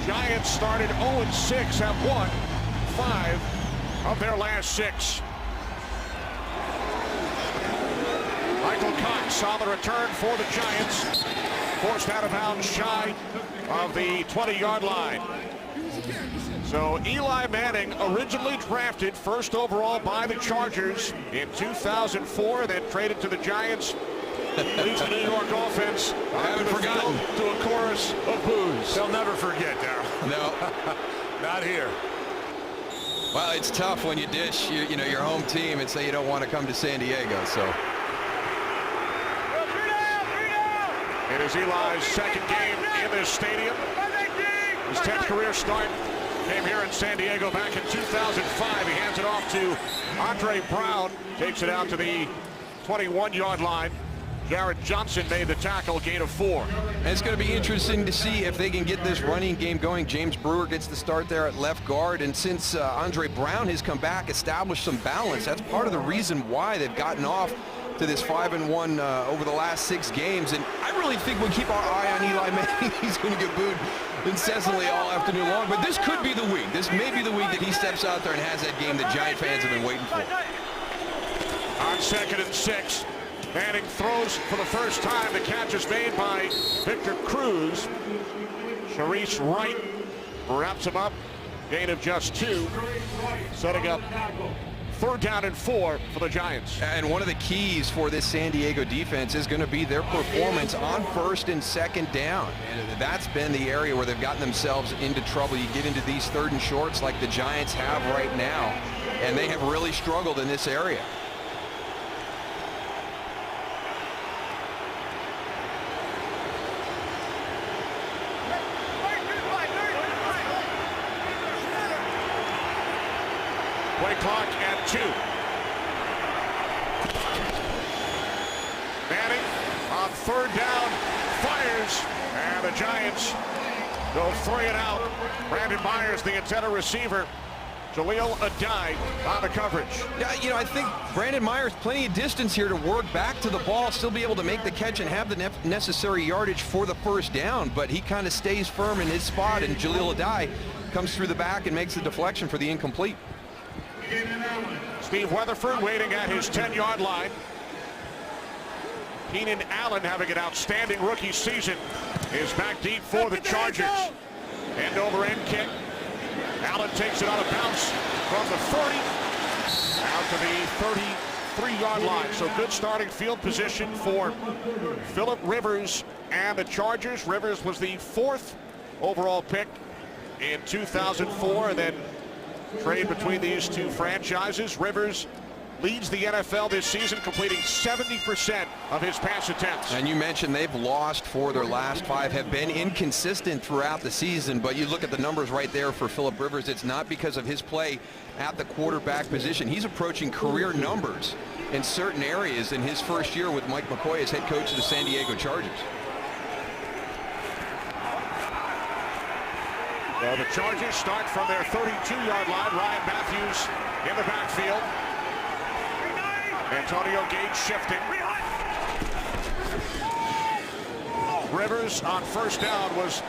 Giants started 0-6, have won 5 of their last 6. Michael Cox saw the return for the Giants. Forced out of bounds shy of the 20-yard line. So Eli Manning, originally drafted first overall by the Chargers in 2004, then traded to the Giants, leads the New York offense onto the field to a chorus of boos. They'll never forget, Darryl. No. Not here. Well, it's tough when you dish you know, your home team and say you don't want to come to San Diego, so. It is Eli's second game in this stadium. His 10th career start came here in San Diego back in 2005. He hands it off to Andre Brown. Takes it out to the 21-yard line. Jared Johnson made the tackle, gain of 4. And it's going to be interesting to see if they can get this running game going. James Brewer gets the start there at left guard, and since Andre Brown has come back, established some balance, that's part of the reason why they've gotten off to this 5-1 over the last 6 games. And I really think we'll keep our eye on Eli Manning. He's going to get booed incessantly all afternoon long, but this could be the week. This may be the week that he steps out there and has that game that Giant fans have been waiting for. On 2nd and 6, Manning throws for the first time. The catch is made by Victor Cruz. Sharice Wright wraps him up. Gain of just 2. Setting up 3rd down and 4 for the Giants. And one of the keys for this San Diego defense is going to be their performance on 1st and 2nd down. And that's been the area where they've gotten themselves into trouble. You get into these 3rd and shorts like the Giants have right now, and they have really struggled in this area. Play clock at 2. Manning on 3rd down, fires, and the Giants go 3 and out. Brandon Myers, the antenna receiver. Jaleel Adai on the coverage. Yeah, you know, I think Brandon Myers plenty of distance here to work back to the ball, still be able to make the catch and have the necessary yardage for the 1st down, but he kind of stays firm in his spot, and Jaleel Adai comes through the back and makes the deflection for the incomplete. Steve Weatherford waiting at his 10-yard line. Keenan Allen, having an outstanding rookie season, is back deep for the Chargers. End over end kick. Allen takes it out of bounds from the 40 out to the 33-yard line. So good starting field position for Phillip Rivers and the Chargers. Rivers was the 4th overall pick in 2004, and then trade between these two franchises. Rivers leads the NFL this season, completing 70% of his pass attempts. And you mentioned they've lost 4 of their last 5, have been inconsistent throughout the season, but you look at the numbers right there for Phillip Rivers. It's not because of his play at the quarterback position. He's approaching career numbers in certain areas in his first year with Mike McCoy as head coach of the San Diego Chargers. Well, the Chargers start from their 32-yard line. Ryan Matthews in the backfield. Antonio Gates shifting. Rivers on 1st down was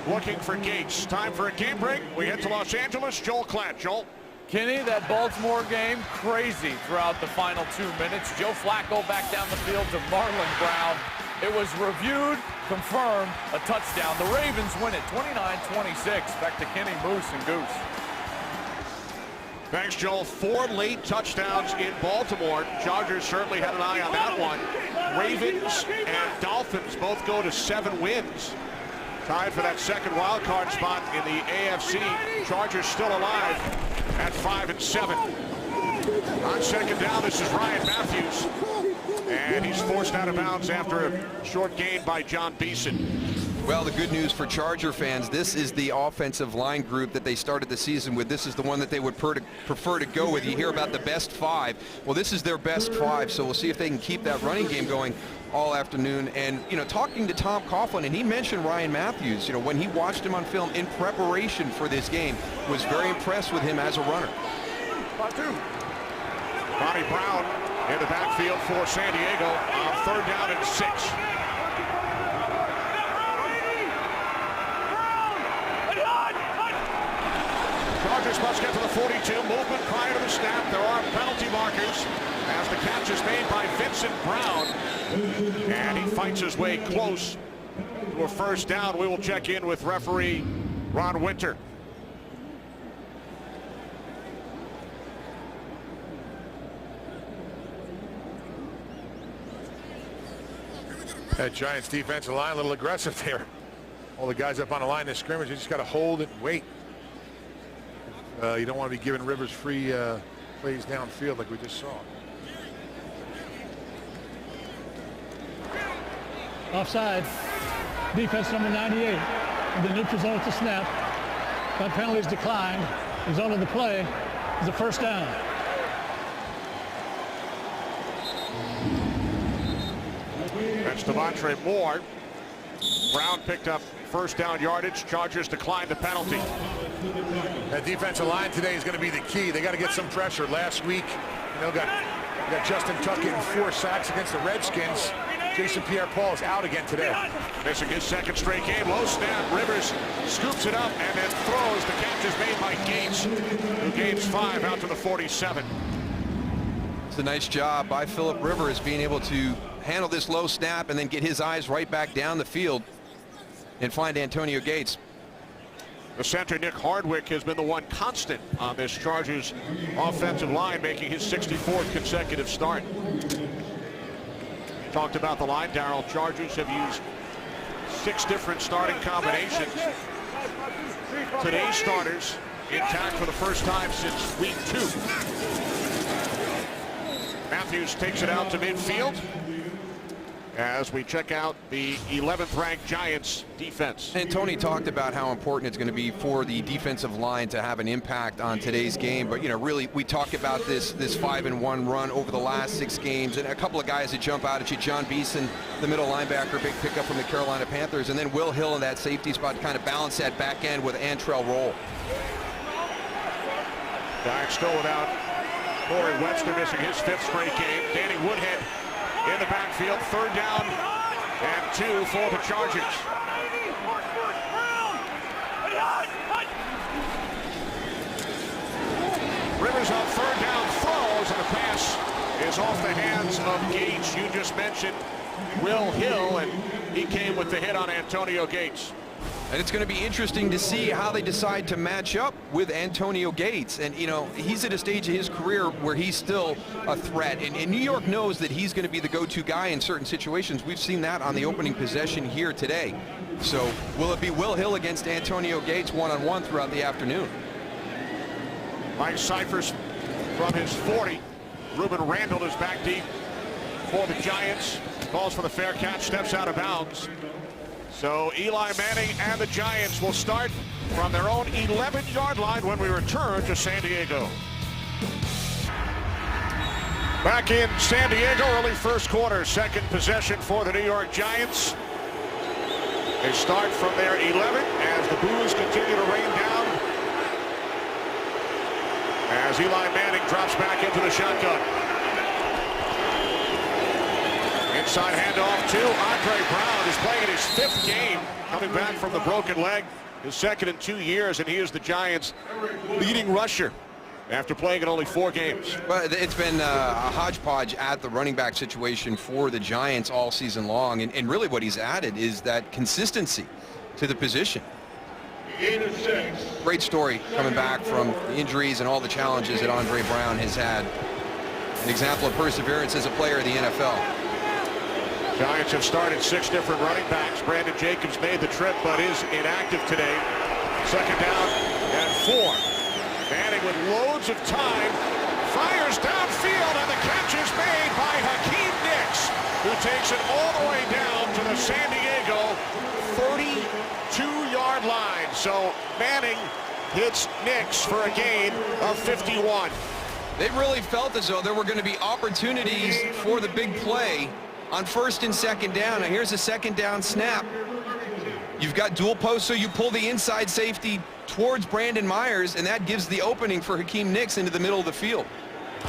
looking for Gates. Time for a game break. We head to Los Angeles. Joel Klatt. Joel. Kenny, that Baltimore game, crazy throughout the final 2 minutes. Joe Flacco back down the field to Marlon Brown. It was reviewed, confirmed, a touchdown. The Ravens win it 29-26. Back to Kenny, Moose, and Goose. Thanks, Joel. 4 late touchdowns in Baltimore. Chargers certainly had an eye on that one. Ravens and Dolphins both go to 7 wins. Tied for that 2nd wild card spot in the AFC. Chargers still alive at 5-7. On 2nd down, this is Ryan Matthews. And he's forced out of bounds after a short gain by John Beeson. Well, the good news for Charger fans, this is the offensive line group that they started the season with. This is the one that they would prefer to go with. You hear about the best 5. Well, this is their best 5, so we'll see if they can keep that running game going all afternoon. And, you know, talking to Tom Coughlin, and he mentioned Ryan Matthews, you know, when he watched him on film in preparation for this game, was very impressed with him as a runner. Bonnie Brown in the backfield for San Diego on 3rd down and 6. Chargers must get to the 42. Movement prior to the snap. There are penalty markers as the catch is made by Vincent Brown. And he fights his way close to a first down. We will check in with referee Ron Winter. That Giants defensive line a little aggressive there. All the guys up on the line of scrimmage, you just got to hold it and wait. You don't want to be giving Rivers free plays downfield like we just saw. Offside. Defense number 98. In the neutral zone at the snap. That penalty is declined. The zone of the play is a first down. That's Devontre Moore. Brown picked up first down yardage. Chargers declined the penalty. That defensive line today is going to be the key. They got to get some pressure. Last week, got Justin Tuck getting 4 sacks against the Redskins. Jason Pierre-Paul is out again today. Missing his second straight game. Low snap. Rivers scoops it up and then throws. The catch is made by Gates, who gains 5 out to the 47. It's a nice job by Philip Rivers being able to handle this low snap and then get his eyes right back down the field and find Antonio Gates. The center, Nick Hardwick, has been the one constant on this Chargers offensive line, making his 64th consecutive start. Talked about the line, Darryl. Chargers have used 6 different starting combinations. Today's starters intact for the first time since week 2. Matthews takes it out to midfield as we check out the 11th ranked Giants defense. And Tony talked about how important it's going to be for the defensive line to have an impact on today's game. But, really, we talk about this 5-1 run over the last 6 games, and a couple of guys that jump out at you. John Beeson, the middle linebacker, big pickup from the Carolina Panthers, and then Will Hill in that safety spot to kind of balance that back end with Antrell Roll. Giants still without Corey Webster, missing his 5th straight game. Danny Woodhead in the backfield, 3rd down and 2 for the Chargers. Rivers on 3rd down throws, and the pass is off the hands of Gates. You just mentioned Will Hill, and he came with the hit on Antonio Gates. And it's going to be interesting to see how they decide to match up with Antonio Gates. And, he's at a stage of his career where he's still a threat. And New York knows that he's going to be the go-to guy in certain situations. We've seen that on the opening possession here today. So will it be Will Hill against Antonio Gates one-on-one throughout the afternoon? Mike Cyphers from his 40. Ruben Randall is back deep for the Giants. Calls for the fair catch, steps out of bounds. So Eli Manning and the Giants will start from their own 11-yard line when we return to San Diego. Back in San Diego, early first quarter, second possession for the New York Giants. They start from their 11 as the boos continue to rain down. As Eli Manning drops back into the shotgun. Inside handoff to Andre Brown, who's playing in his 5th game, coming back from the broken leg, his 2nd in 2 years, and he is the Giants' leading rusher after playing in only 4 games. Well, it's been a hodgepodge at the running back situation for the Giants all season long, and really what he's added is that consistency to the position. Great story coming back from the injuries and all the challenges that Andre Brown has had. An example of perseverance as a player in the NFL. Giants have started 6 different running backs. Brandon Jacobs made the trip but is inactive today. 2nd down and 4. Manning with loads of time fires downfield, and the catch is made by Hakeem Nicks, who takes it all the way down to the San Diego 32-yard line. So Manning hits Nicks for a gain of 51. They really felt as though there were going to be opportunities for the big play on 1st and 2nd down. Now here's a 2nd down snap. You've got dual posts, so you pull the inside safety towards Brandon Myers, and that gives the opening for Hakeem Nicks into the middle of the field.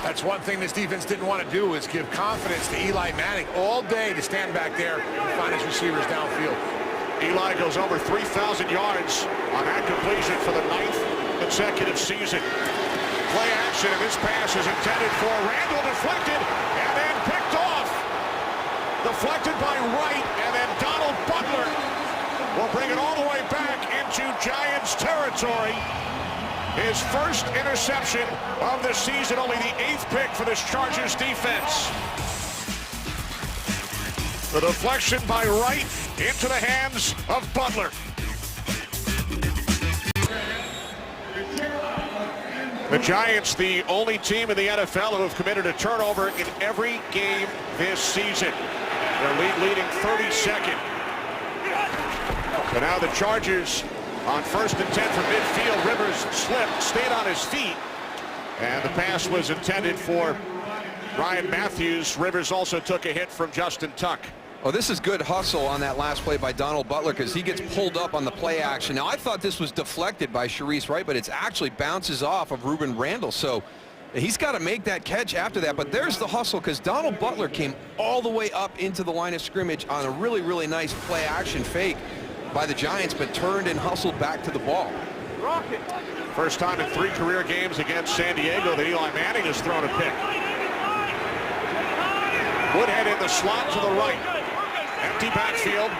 That's one thing this defense didn't want to do, is give confidence to Eli Manning all day to stand back there and find his receivers downfield. Eli goes over 3,000 yards on that completion for the 9th consecutive season. Play action, and this pass is intended for Randall, deflected, and then picked off. Deflected by Wright, and then Donald Butler will bring it all the way back into Giants territory. His first interception of the season, only the 8th pick for this Chargers defense. The deflection by Wright into the hands of Butler. The Giants, the only team in the NFL who have committed a turnover in every game this season. Their lead leading 32nd. So now the Chargers on 1st and 10 from midfield. Rivers slipped, stayed on his feet, and the pass was intended for Ryan Matthews. Rivers also took a hit from Justin Tuck. Oh, this is good hustle on that last play by Donald Butler because he gets pulled up on the play action. Now, I thought this was deflected by Shareece Wright, but it actually bounces off of Rueben Randle. So he's got to make that catch after that. But there's the hustle because Donald Butler came all the way up into the line of scrimmage on a really, really nice play action fake by the Giants, but turned and hustled back to the ball. First time in 3 career games against San Diego that Eli Manning has thrown a pick. Woodhead in the slot to the right. Empty backfield.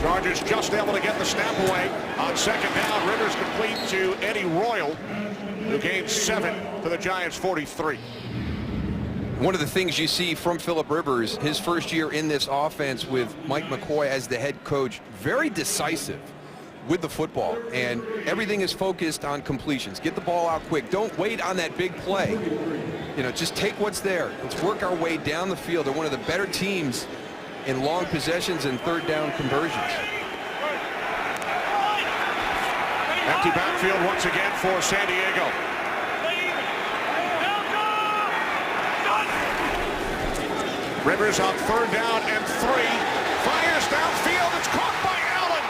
Chargers just able to get the snap away on 2nd down. Rivers complete to Eddie Royal, who gains 7 to the Giants 43. One of the things you see from Philip Rivers, his first year in this offense with Mike McCoy as the head coach, very decisive with the football, and everything is focused on completions. Get the ball out quick. Don't wait on that big play. You know, just take what's there. Let's work our way down the field. They're one of the better teams in long possessions and 3rd down conversions. Empty backfield once again for San Diego. Rivers on 3rd down and 3. Fires downfield. It's caught by Allen.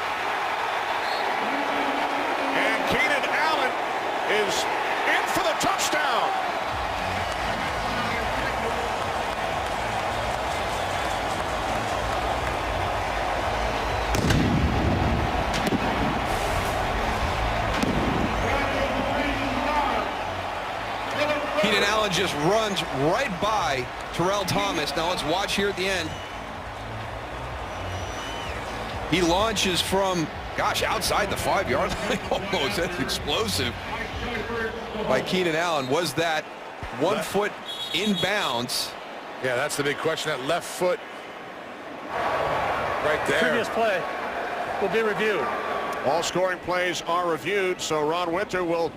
And Keenan Allen is in for the touchdown. Keenan Allen just runs right by Terrell Thomas. Now let's watch here at the end. He launches from, gosh, outside the 5-yard line almost. That's explosive by Keenan Allen. Was that 1 foot inbounds? Yeah, that's the big question. That left foot right there. Previous play will be reviewed. All scoring plays are reviewed, so Ron Winter will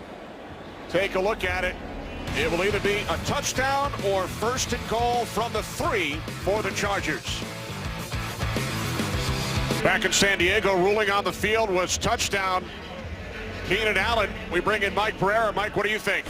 take a look at it. It will either be a touchdown or 1st and goal from the 3 for the Chargers. Back in San Diego, ruling on the field was touchdown. Keenan Allen. We bring in Mike Pereira. Mike, what do you think?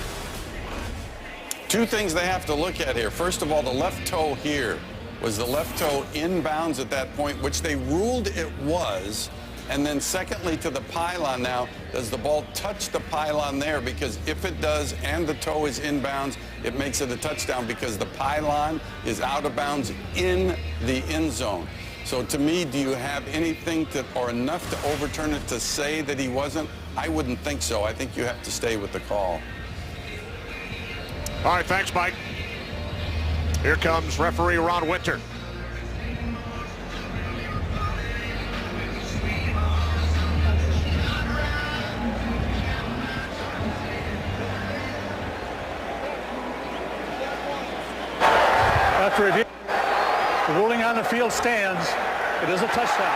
2 things they have to look at here. First of all, the left toe here. Was the left toe inbounds at that point, which they ruled it was? And then secondly, to the pylon now, does the ball touch the pylon there? Because if it does and the toe is inbounds, it makes it a touchdown because the pylon is out of bounds in the end zone. So to me, do you have anything or enough to overturn it to say that he wasn't? I wouldn't think so. I think you have to stay with the call. All right, thanks, Mike. Here comes referee Ron Winter. After review, the ruling on the field stands. It is a touchdown.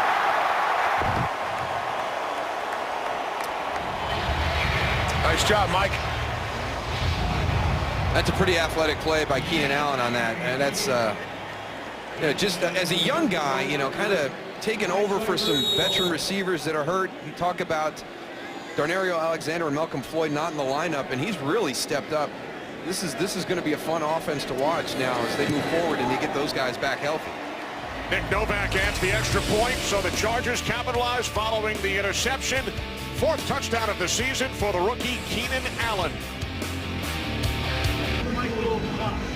Nice job, Mike. That's a pretty athletic play by Keenan Allen on that. And that's you know, just as a young guy, you know, kind of taking over for some veteran receivers that are hurt. You talk about Darnario Alexander and Malcolm Floyd not in the lineup, and he's really stepped up. This is going to be a fun offense to watch now as they move forward and they get those guys back healthy. Nick Novak adds the extra point, so the Chargers capitalize following the interception. 4th touchdown of the season for the rookie Keenan Allen.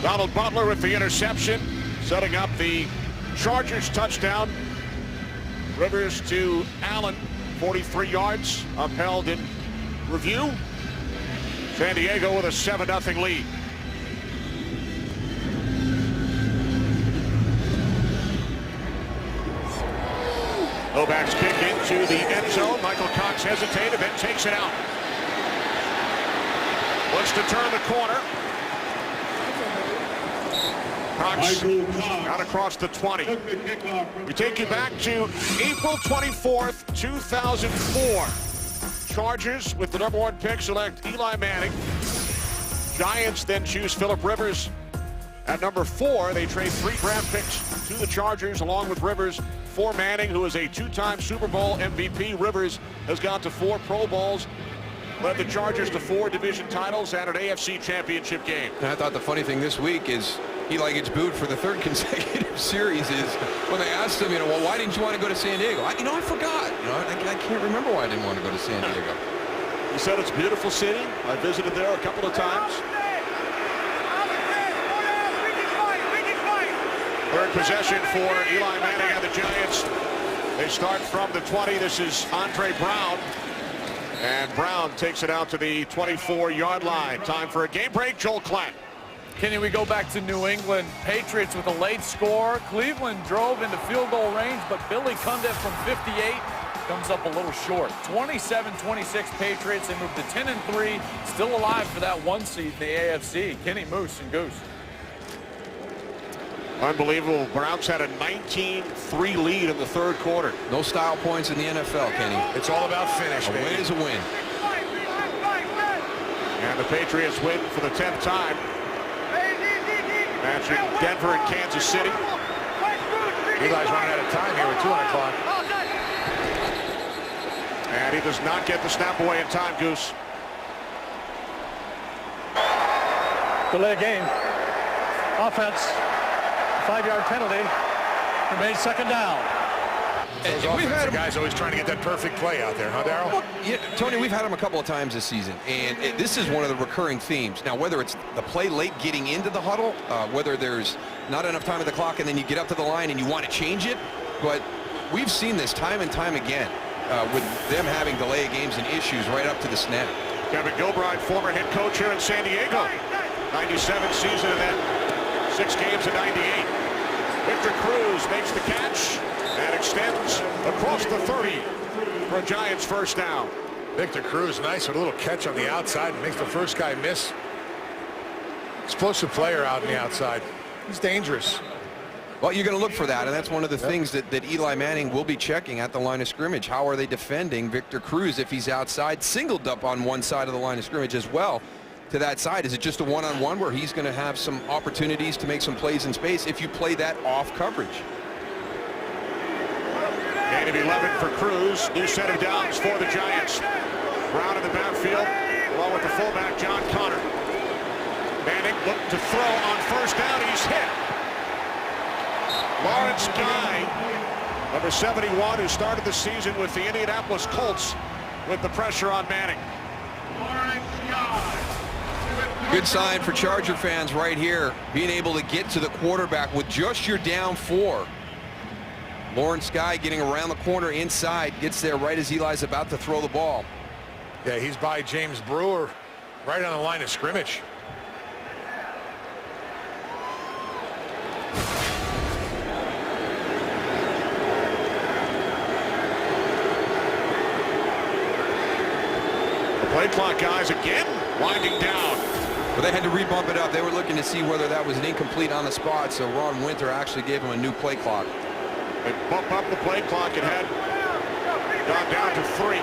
Donald Butler with the interception, setting up the Chargers touchdown. Rivers to Allen, 43 yards, upheld in review. San Diego with a 7-0 lead. Novak's kick into the end zone. Michael Cox hesitated, then takes it out. Looks to turn the corner. Cox out across the 20. We take you back to April 24th, 2004. Chargers with the #1 pick select Eli Manning. Giants then choose Phillip Rivers at number 4. They trade 3 draft picks to the Chargers along with Rivers for Manning, who is a 2-time Super Bowl MVP. Rivers has gone to 4 Pro Bowls, led the Chargers to 4 division titles and an AFC championship game. And I thought the funny thing this week is Eli gets booed for the 3rd consecutive series is when they asked him, well, why didn't you want to go to San Diego? I forgot. I can't remember why I didn't want to go to San Diego. He said it's a beautiful city. I visited there a couple of times. 3rd possession for Eli Manning and the Giants. They start from the 20. This is Andre Brown. And Brown takes it out to the 24-yard line. Time for a game break. Joel Klatt. Kenny, we go back to New England. Patriots with a late score. Cleveland drove into field goal range, but Billy Cundiff from 58 comes up a little short. 27-26 Patriots. They move to 10-3. Still alive for that 1 seed in the AFC. Kenny, Moose, and Goose. Unbelievable. Browns had a 19-3 lead in the 3rd quarter. No style points in the NFL, Kenny. It's all about finish, A baby. win is a win. And the Patriots win for the 10th time. Matching Denver and Kansas City. Eli's running out of time here with 2 on the clock. And he does not get the snap away in time, Goose. Delay game. Offense. 5-yard penalty. Remains 2nd down. And Those we've had offensive guys always trying to get that perfect play out there, huh, Darryl? Well, yeah, Tony, we've had him a couple of times this season, and this is one of the recurring themes. Now, whether it's the play late getting into the huddle, whether there's not enough time at the clock and then you get up to the line and you want to change it, but we've seen this time and time again with them having delay games and issues right up to the snap. Kevin Gilbride, former head coach here in San Diego. 97 season and then 6 games in 98. Victor Cruz makes the catch and extends across the 30 for a Giants 1st down. Victor Cruz, nice with a little catch on the outside, makes the first guy miss. Explosive player out on the outside. He's dangerous. Well, you're going to look for that, and that's one of the things that Eli Manning will be checking at the line of scrimmage. How are they defending Victor Cruz if he's outside, singled up on one side of the line of scrimmage as well? To that side, is it just a one-on-one where he's going to have some opportunities to make some plays in space if you play that off coverage? Gain of 11 for Cruz. New set of downs for the Giants. Brown in the backfield along with the fullback John Connor. Manning looked to throw on 1st down. He's hit. Lawrence Guy, number 71, who started the season with the Indianapolis Colts, with the pressure on Manning. Good sign for Charger fans right here, being able to get to the quarterback with just your down 4. Lawrence Guy getting around the corner inside, gets there right as Eli's about to throw the ball. Yeah, he's by James Brewer, right on the line of scrimmage. The play clock guys again winding down. But they had to rebump it up. They were looking to see whether that was an incomplete on the spot, so Ron Winter actually gave him a new play clock. They bump up the play clock. It had gone down to 3.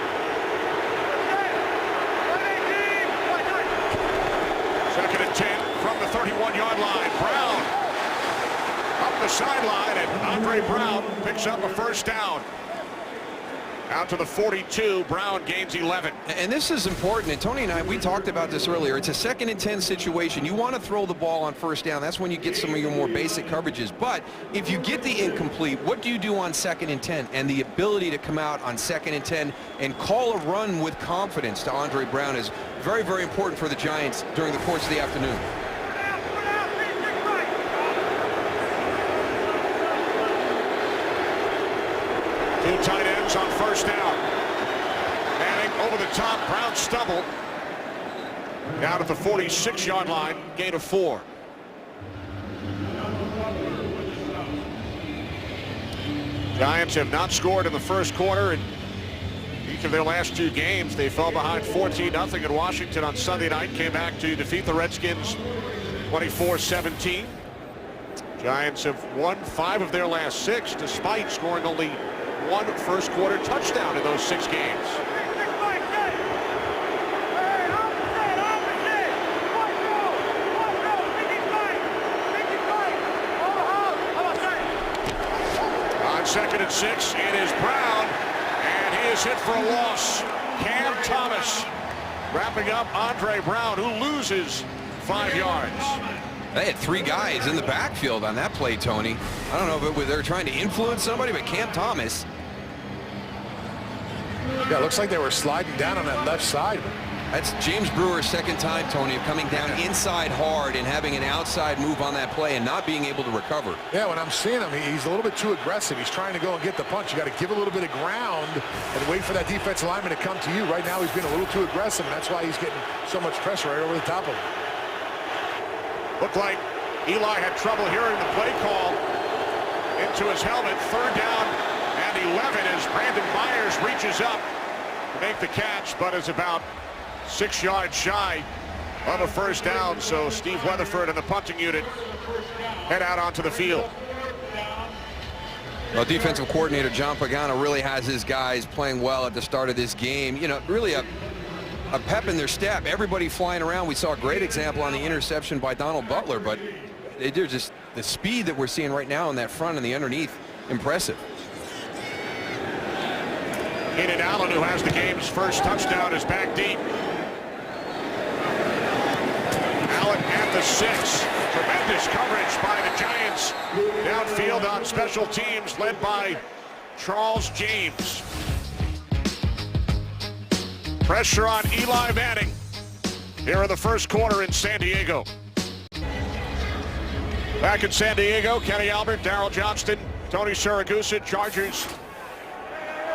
Second and 10 from the 31-yard line. Brown up the sideline, and Andre Brown picks up a 1st down. Out to the 42. Brown gains 11. And this is important, and Tony and I, we talked about this earlier. It's a 2nd and 10 situation. You want to throw the ball on 1st down. That's when you get some of your more basic coverages. But if you get the incomplete, what do you do on 2nd and 10? And the ability to come out on 2nd and 10 and call a run with confidence to Andre Brown is very, very important for the Giants during the course of the afternoon. Two tight ends on 1st down. Manning over the top. Brown stumbled. Down at the 46-yard line. Gain of 4. Giants have not scored in the first quarter in each of their last 2 games. They fell behind 14-0 in Washington on Sunday night. Came back to defeat the Redskins 24-17. Giants have won 5 of their last 6 despite scoring only 1 first quarter touchdown in those 6 games. On 2nd and 6, it is Brown, and he is hit for a loss. Cam Thomas wrapping up Andre Brown, who loses 5 yards. They had 3 guys in the backfield on that play, Tony. I don't know if they were trying to influence somebody, but Cam Thomas. Yeah, it looks like they were sliding down on that left side. That's James Brewer's 2nd time, Tony, of coming down inside hard and having an outside move on that play and not being able to recover. Yeah, when I'm seeing him, he's a little bit too aggressive. He's trying to go and get the punch. You got to give a little bit of ground and wait for that defensive lineman to come to you. Right now, he's been a little too aggressive, and that's why he's getting so much pressure right over the top of him. Looked like Eli had trouble hearing the play call into his helmet. 3rd down and 11 as Brandon Myers reaches up to make the catch, but is about 6 yards shy of a first down. So Steve Weatherford and the punting unit head out onto the field. Well, defensive coordinator John Pagano really has his guys playing well at the start of this game. You know, really a pep in their step. Everybody flying around. We saw a great example on the interception by Donald Butler, but they're just the speed that we're seeing right now in that front and the underneath, impressive. Keenan Allen, who has the game's first touchdown, is back deep. Allen at the 6. Tremendous coverage by the Giants. Downfield on special teams, led by Charles James. Pressure on Eli Manning here in the first quarter in San Diego. Back in San Diego, Kenny Albert, Daryl Johnston, Tony Siragusa. Chargers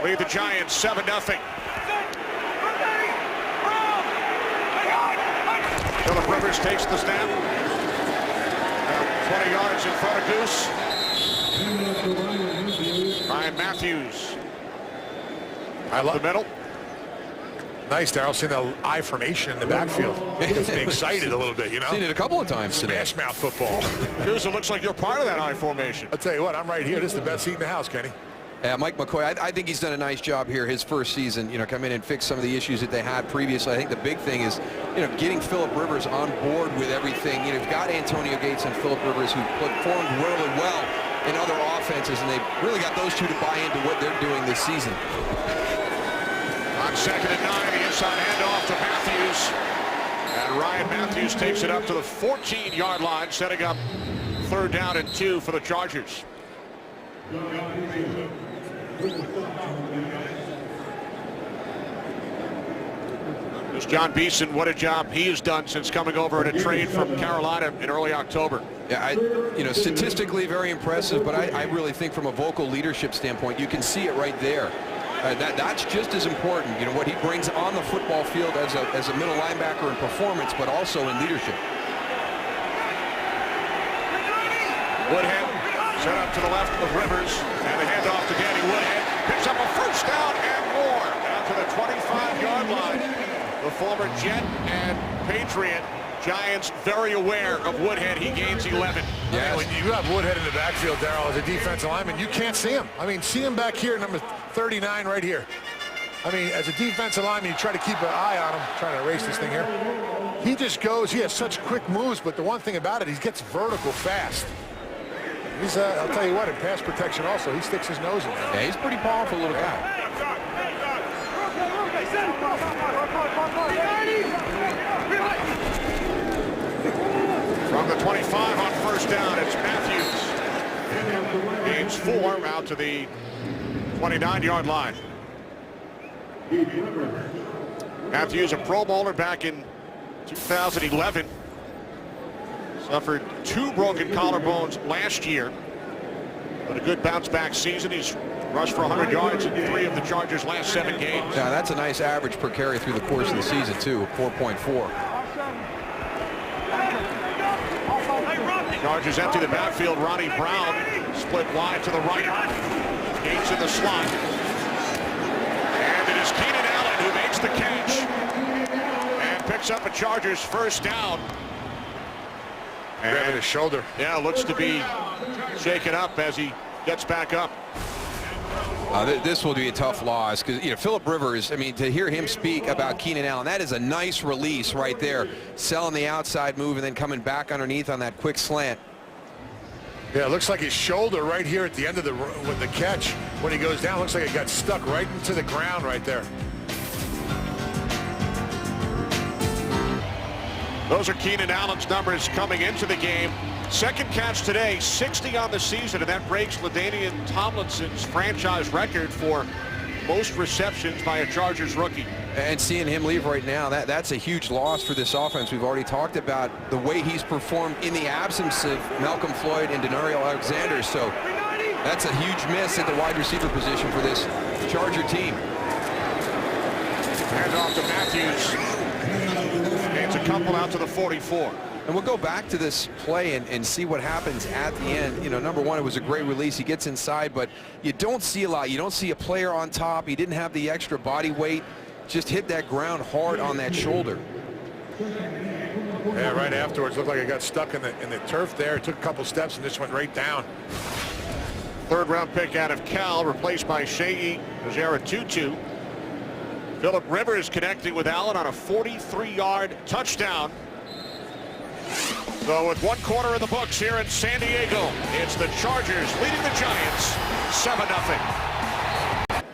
lead the Giants 7-0. Phillip Rivers takes the snap. About 20 yards in front of Goose. Ryan Matthews. I love the middle. Nice, Daryl. Seeing the I formation in the backfield. Gets me excited a little bit, you know. Seen it a couple of times today. Smash mouth football. Goose, it looks like you're part of that I formation. I'll tell you what, I'm right here. This is the best seat in the house, Kenny. Yeah, Mike McCoy, I think he's done a nice job here his first season, you know, come in and fix some of the issues that they had previously. I think the big thing is, you know, getting Phillip Rivers on board with everything. You know, you've got Antonio Gates and Phillip Rivers who performed really well in other offenses, and they've really got those two to buy into what they're doing this season. On 2nd and 9, the inside handoff to Matthews. And Ryan Matthews takes it up to the 14-yard line, setting up 3rd down and 2 for the Chargers. There's John Beeson. What a job he has done since coming over in a trade from Carolina in early October. Yeah, you know, statistically very impressive, but I really think from a vocal leadership standpoint, you can see it right there. That's just as important, you know, what he brings on the football field as a middle linebacker in performance, but also in leadership. Woodhead set up to the left of Rivers, and the handoff to Danny Woodhead. Picks up a first down and more down to the 25-yard line. The former Jet and Patriot. Giants very aware of Woodhead. He gains 11. Yeah, when you have Woodhead in the backfield, Daryl, as a defensive lineman, you can't see him. I mean, see him back here, number 39 right here. I mean, as a defensive lineman, you try to keep an eye on him. I'm trying to erase this thing here. He just goes, he has such quick moves, but the one thing about it, he gets vertical fast. He's, I'll tell you what, in pass protection also, he sticks his nose in there. Yeah, he's pretty powerful little guy. From the 25 on first down, it's Matthews. Gains 4 out to the 29-yard line. Matthews, a Pro Bowler back in 2011. Suffered 2 broken collarbones last year. But a good bounce-back season. He's Rushed for 100 yards in 3 of the Chargers' last 7 games. Yeah, that's a nice average per carry through the course of the season, too, 4.4. Chargers empty the backfield. Ronnie Brown split wide to the right. Gates in the slot. And it is Keenan Allen who makes the catch and picks up a Chargers first down. Grabbing And his shoulder. yeah, looks to be shaken up as he gets back up. This will be a tough loss because, you know, Philip Rivers, I mean, to hear him speak about Keenan Allen, that is a nice release right there. Selling the outside move and then coming back underneath on that quick slant. Yeah, it looks like his shoulder right here at the end of with the catch. When he goes down, looks like it got stuck right into the ground right there. Those are Keenan Allen's numbers coming into the game. Second catch today, 60 on the season, and that breaks LaDainian Tomlinson's franchise record for most receptions by a Chargers rookie. And seeing him leave right now, that's a huge loss for this offense. We've already talked about the way he's performed in the absence of Malcolm Floyd and Denario Alexander. So that's a huge miss at the wide receiver position for this Charger team. Hands off to Matthews. Gains a couple out to the 44. And we'll go back to this play and see what happens at the end. You know, number one, it was a great release. He gets inside, but you don't see a lot. You don't see a player on top. He didn't have the extra body weight. Just hit that ground hard on that shoulder. Yeah, right afterwards, looked like it got stuck in the turf there. It took a couple steps and just went right down. Third-round pick out of Cal, replaced by Shea Ojera-Tutu. Philip Rivers connecting with Allen on a 43-yard touchdown. So with 1 quarter in the books here in San Diego, it's the Chargers leading the Giants 7-0.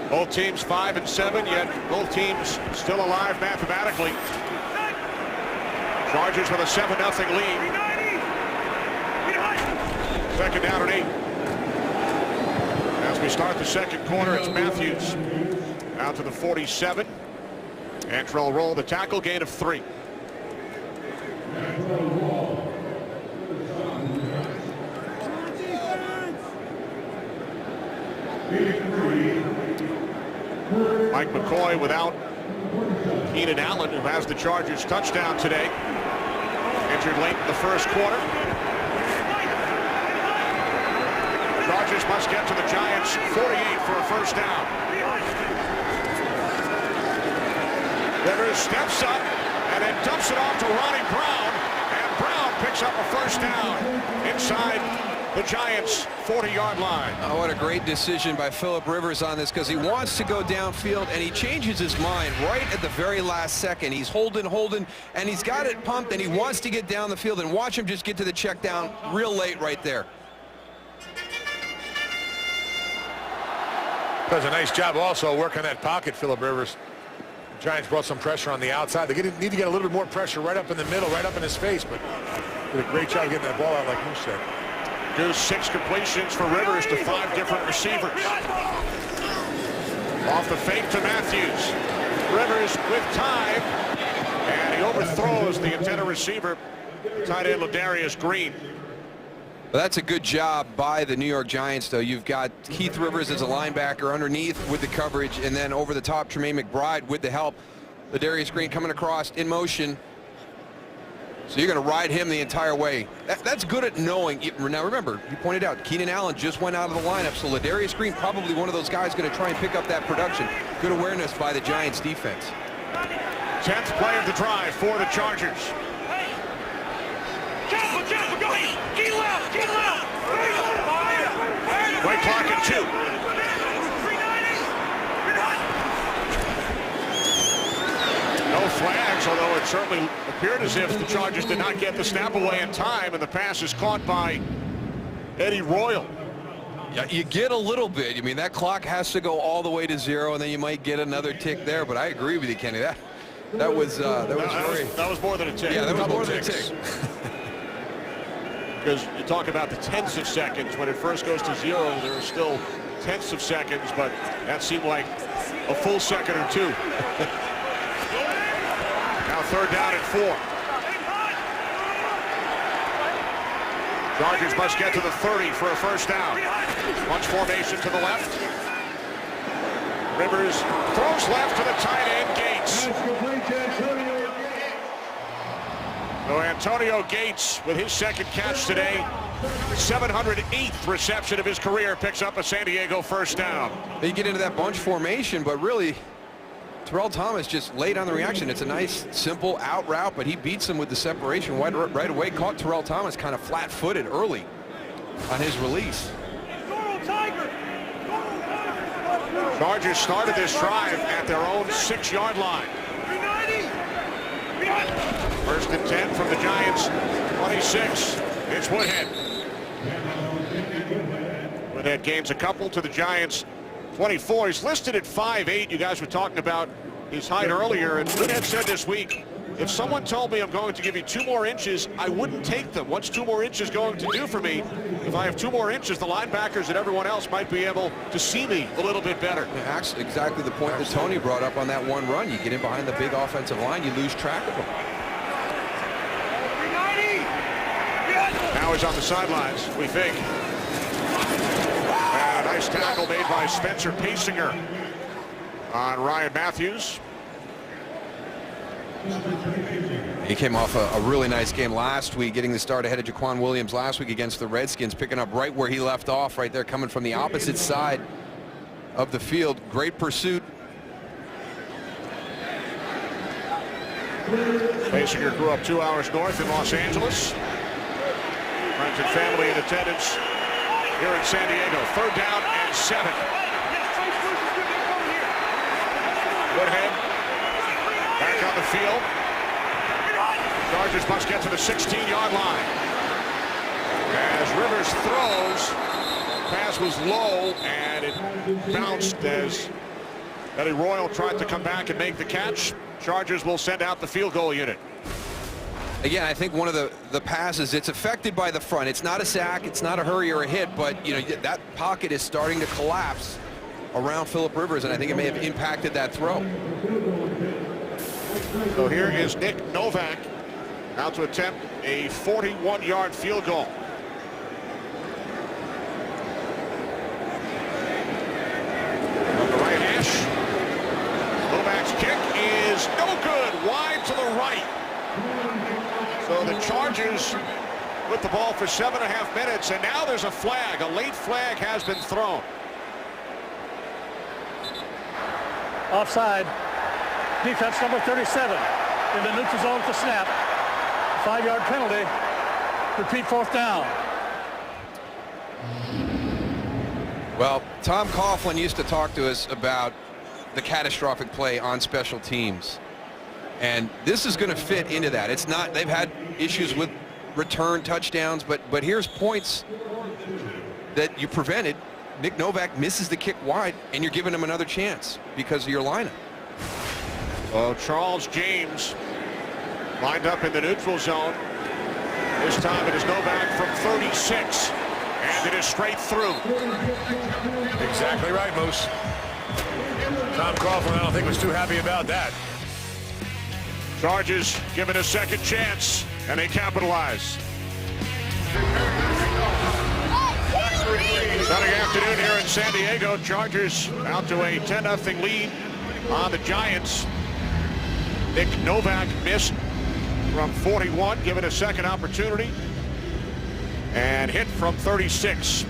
Both teams 5-7, yet both teams still alive mathematically. Chargers with a 7-0 lead. Second down and 8. As we start the second quarter, it's Matthews out to the 47. Antrell Roll the tackle, gain of 3. Mike McCoy without Keenan Allen, who has the Chargers touchdown today. Injured late in the first quarter. Chargers must get to the Giants 48 for a first down. Rivers steps up and then dumps it off to Ronnie Brown, and Brown picks up a first down inside the Giants' 40-yard line. Oh, what a great decision by Philip Rivers on this, because he wants to go downfield and he changes his mind right at the very last second. He's holding, and he's got it pumped and he wants to get down the field, and watch him just get to the check down real late right there. Does a nice job also working that pocket, Philip Rivers. The Giants brought some pressure on the outside. They need to get a little bit more pressure right up in the middle, right up in his face, but did a great job getting that ball out like Moose said. There's 6 completions for Rivers to 5 different receivers. Off the fake to Matthews. Rivers with time, and he overthrows the intended receiver, tight end Ladarius Green. Well, that's a good job by the New York Giants, though. You've got Keith Rivers as a linebacker underneath with the coverage, and then over the top, Tremaine McBride with the help. Ladarius Green coming across in motion. So you're going to ride him the entire way. That's good at knowing. Now remember, you pointed out, Keenan Allen just went out of the lineup, so Ladarius Green probably one of those guys going to try and pick up that production. Good awareness by the Giants defense. 10th play of the drive for the Chargers. Right clock at 2. No flags, although it certainly appeared as if the Chargers did not get the snap away in time, and the pass is caught by Eddie Royal. Yeah, you get a little bit. I mean, that clock has to go all the way to 0, and then you might get another tick there. But I agree with you, Kenny. That was more than a tick. Yeah, that was more than a tick. Because you talk about the tenths of seconds. When it first goes to 0, there are still tenths of seconds, but that seemed like a full second or 2. Now third down and 4. Chargers must get to the 30 for a first down. Bunch formation to the left. Rivers throws left to the tight end, Gates. So Antonio Gates, with his second catch today, 708th reception of his career, picks up a San Diego first down. They get into that bunch formation, but really, Terrell Thomas just laid on the reaction. It's a nice, simple out route, but he beats him with the separation right away. Caught Terrell Thomas kind of flat-footed early on his release. Chargers started this drive at their own 6-yard line. First and 10 from the Giants, 26. It's Woodhead. Woodhead gains a couple to the Giants, 24. He's listed at 5'8". You guys were talking about his height earlier, and Woodhead said this week, if someone told me I'm going to give you 2 more inches, I wouldn't take them. What's 2 more inches going to do for me? If I have 2 more inches, the linebackers and everyone else might be able to see me a little bit better. That's exactly the point that Tony brought up on that one run. You get in behind the big offensive line, you lose track of them. Now he's on the sidelines, we think. And a nice tackle made by Spencer Pasinger on Ryan Matthews. He came off a really nice game last week, getting the start ahead of Jaquan Williams last week against the Redskins, picking up right where he left off, right there, coming from the opposite side of the field. Great pursuit. Pasinger grew up 2 hours north in Los Angeles. Friends and family in attendance here in San Diego. 3rd down and 7. Woodhead back on the field. Chargers must get to the 16-yard line. As Rivers throws, pass was low and it bounced as Eddie Royal tried to come back and make the catch. Chargers will send out the field goal unit. Again, I think one of the passes, it's affected by the front. It's not a sack, it's not a hurry or a hit, but you know that pocket is starting to collapse around Phillip Rivers, and I think it may have impacted that throw. So here is Nick Novak out to attempt a 41-yard field goal. From the right hash, Novak's kick is no good, wide to the right. So the Chargers with the ball for 7.5 minutes, and now there's a flag. A late flag has been thrown. Offside. Defense number 37 in the neutral zone to snap. 5-yard penalty. Repeat 4th down. Well, Tom Coughlin used to talk to us about the catastrophic play on special teams. And this is going to fit into that. It's not, they've had issues with return touchdowns, but here's points that you prevented. Nick Novak misses the kick wide, and you're giving him another chance because of your lineup. Well, Charles James lined up in the neutral zone. This time it is Novak from 36, and it is straight through. Exactly right, Moose. Tom Coughlin, I don't think was too happy about that. Chargers given a second chance, and they capitalize. Sunday afternoon here in San Diego. Chargers out to a 10-0 lead on the Giants. Nick Novak missed from 41, given a second opportunity, and hit from 36.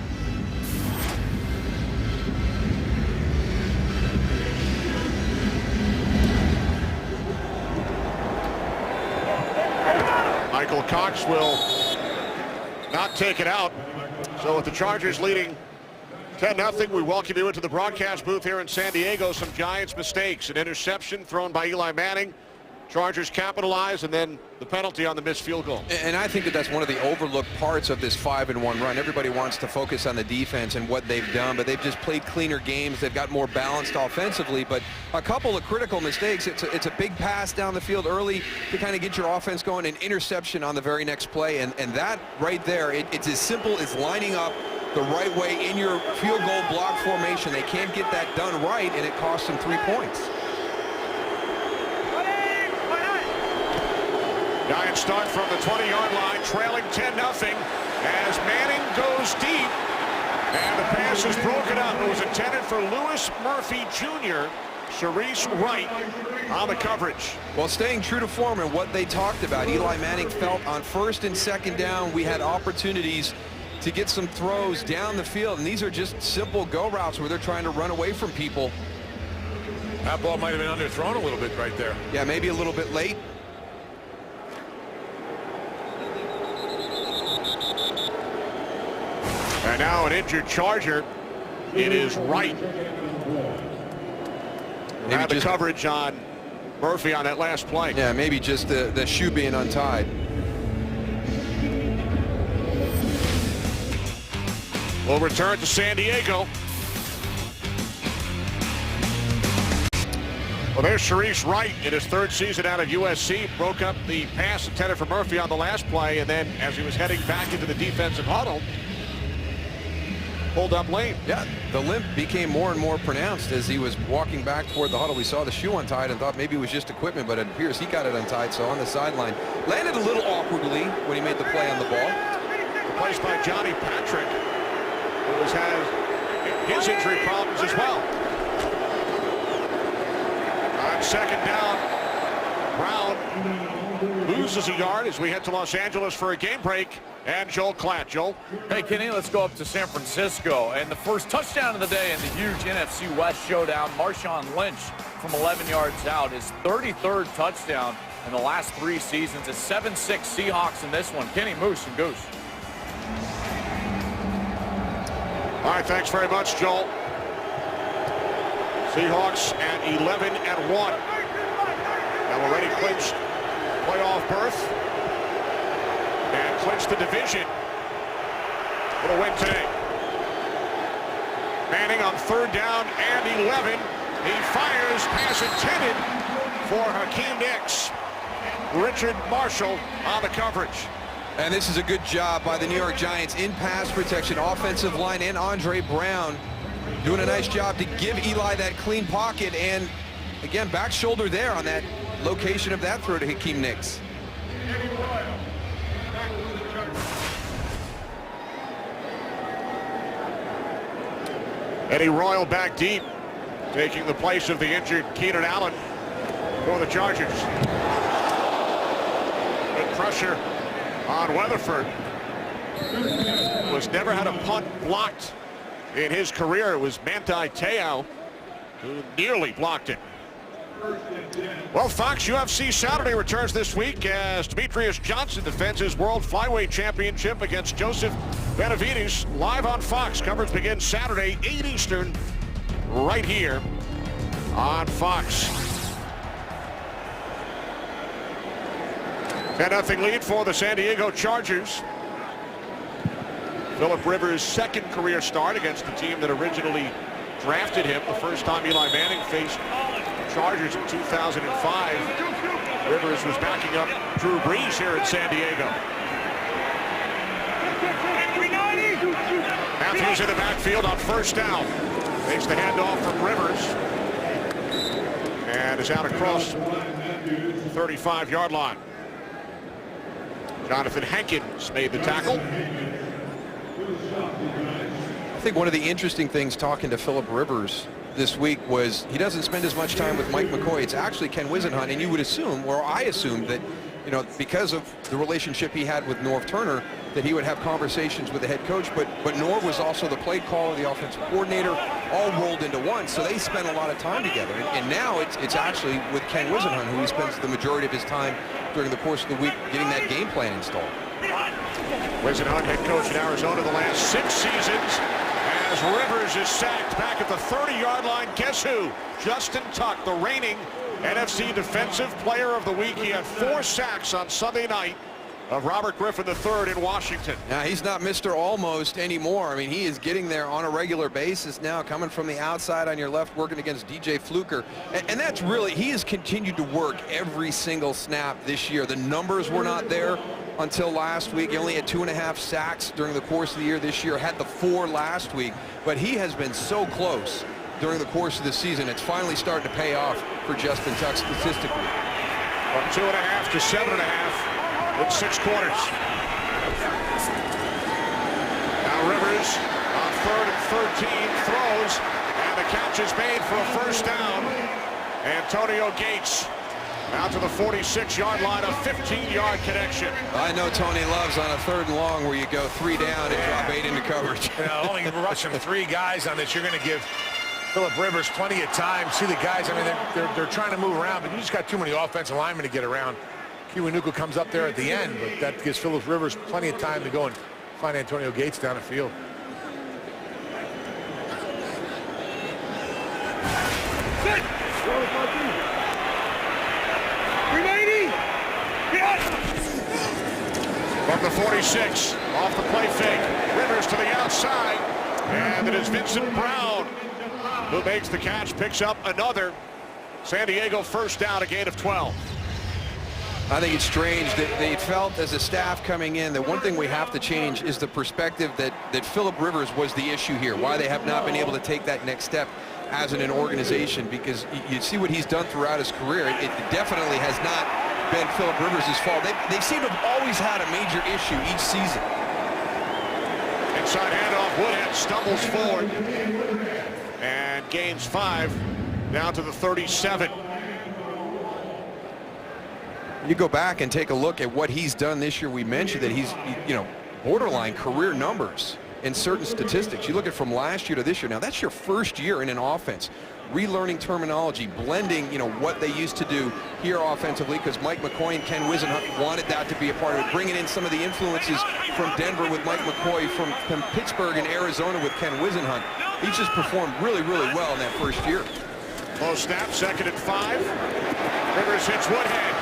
Michael Cox will not take it out. So with the Chargers leading 10-0, we welcome you into the broadcast booth here in San Diego. Some Giants mistakes. An interception thrown by Eli Manning. Chargers capitalize, and then the penalty on the missed field goal. And I think that that's one of the overlooked parts of this 5-1 run. Everybody wants to focus on the defense and what they've done, but they've just played cleaner games. They've got more balanced offensively, but a couple of critical mistakes. It's a big pass down the field early to kind of get your offense going, an interception on the very next play, and that right there, it's as simple as lining up the right way in your field goal block formation. They can't get that done right, and it costs them 3 points. Giants start from the 20-yard line, trailing 10-0. as Manning goes deep. And the pass is broken up. It was intended for Louis Murphy Jr. Sharice Wright on the coverage. Well, staying true to form and what they talked about, Eli Manning felt on first and second down we had opportunities to get some throws down the field, and these are just simple go routes where they're trying to run away from people. That ball might have been underthrown a little bit right there. Yeah, maybe a little bit late. And now an injured Charger. It is Wright. Maybe Had the just coverage on Murphy on that last play. Yeah, maybe just the shoe being untied. Will return to San Diego. Well, there's Sharice Wright in his third season out of USC. Broke up the pass intended for Murphy on the last play, and then as he was heading back into the defensive huddle, pulled up late. Yeah, the limp became more and more pronounced as he was walking back toward the huddle. We saw the shoe untied and thought maybe it was just equipment, but it appears he got it untied. So on the sideline, landed a little awkwardly when he made the play on the ball. Replaced by Johnny Patrick, who has his injury problems as well. On second down, Brown loses a yard as we head to Los Angeles for a game break. And Joel Klatt. Joel. Hey, Kenny, let's go up to San Francisco. And the first touchdown of the day in the huge NFC West showdown, Marshawn Lynch from 11 yards out. His 33rd touchdown in the last 3 seasons. A 7-6 Seahawks in this one. Kenny, Moose, and Goose. All right, thanks very much, Joel. Seahawks at 11-1. Now already clinched playoff berth. And clinch the division. It'll win today. Manning on third down and 11. He fires, pass intended for Hakeem Nicks. Richard Marshall on the coverage. And this is a good job by the New York Giants in pass protection, offensive line, and Andre Brown doing a nice job to give Eli that clean pocket. And again, back shoulder there on that location of that throw to Hakeem Nicks. Eddie Royal back deep, taking the place of the injured Keenan Allen for the Chargers. Good pressure on Weatherford. Was never had a punt blocked in his career. It was Manti Te'o who nearly blocked it. Well, Fox UFC Saturday returns this week as Demetrius Johnson defends his World Flyweight Championship against Joseph Benavidez. Live on Fox. Coverage begins Saturday, 8 Eastern, right here on Fox. 10-0 lead for the San Diego Chargers. Phillip Rivers' second career start against the team that originally drafted him. The first time Eli Manning faced the Chargers in 2005. Rivers was backing up Drew Brees here in San Diego. Matthews in the backfield on first down. Takes the handoff from Rivers. And is out across the 35-yard line. Jonathan Hankins made the tackle. I think one of the interesting things talking to Phillip Rivers this week was he doesn't spend as much time with Mike McCoy. It's actually Ken Whisenhunt, and you would assume, or I assumed, that because of the relationship he had with Norv Turner, that he would have conversations with the head coach, but Norv was also the play caller, the offensive coordinator, all rolled into one, so they spent a lot of time together. And now it's actually with Ken Whisenhunt, who he spends the majority of his time during the course of the week getting that game plan installed. Whisenhunt, head coach in Arizona the last 6 seasons. As Rivers is sacked back at the 30-yard line, guess who? Justin Tuck, the reigning NFC Defensive Player of the Week. He had 4 sacks on Sunday night of Robert Griffin III in Washington. Now, he's not Mr. Almost anymore. I mean, he is getting there on a regular basis now, coming from the outside on your left, working against DJ Fluker. And that's really, he has continued to work every single snap this year. The numbers were not there until last week. He only had 2.5 sacks during the course of the year this year, had the 4 last week, but he has been so close during the course of the season. It's finally starting to pay off for Justin Tuck statistically. From 2.5 to 7.5 in 6 quarters. Rivers on 3rd and 13 throws, and the catch is made for a first down. Antonio Gates out to the 46-yard line, a 15-yard connection. I know Tony loves on a 3rd and long where you go 3 down and drop 8 into coverage. Only rushing 3 guys on this. You're going to give Philip Rivers plenty of time. See the guys, I mean, they're trying to move around, but you just got too many offensive linemen to get around. Kiwanuka comes up there at the end, but that gives Philip Rivers plenty of time to go and find Antonio Gates down the field. From the 46, off the play fake, Rivers to the outside, and it is Vincent Brown who makes the catch, picks up another San Diego first down, a gain of 12. I think it's strange that they felt as a staff coming in that one thing we have to change is the perspective that Philip Rivers was the issue here, why they have not been able to take that next step as an organization, because you see what he's done throughout his career. It definitely has not been Philip Rivers' fault. They seem to have always had a major issue each season. Inside handoff, Woodhead stumbles forward and gains 5 down to the 37. You go back and take a look at what he's done this year. We mentioned that he's, borderline career numbers in certain statistics. You look at from last year to this year. Now, that's your first year in an offense. Relearning terminology, blending, what they used to do here offensively, because Mike McCoy and Ken Whisenhunt wanted that to be a part of it, bringing in some of the influences from Denver with Mike McCoy, from Pittsburgh and Arizona with Ken Whisenhunt. He's just performed really, really well in that first year. Close snap, 2nd and 5. Rivers hits Woodhead.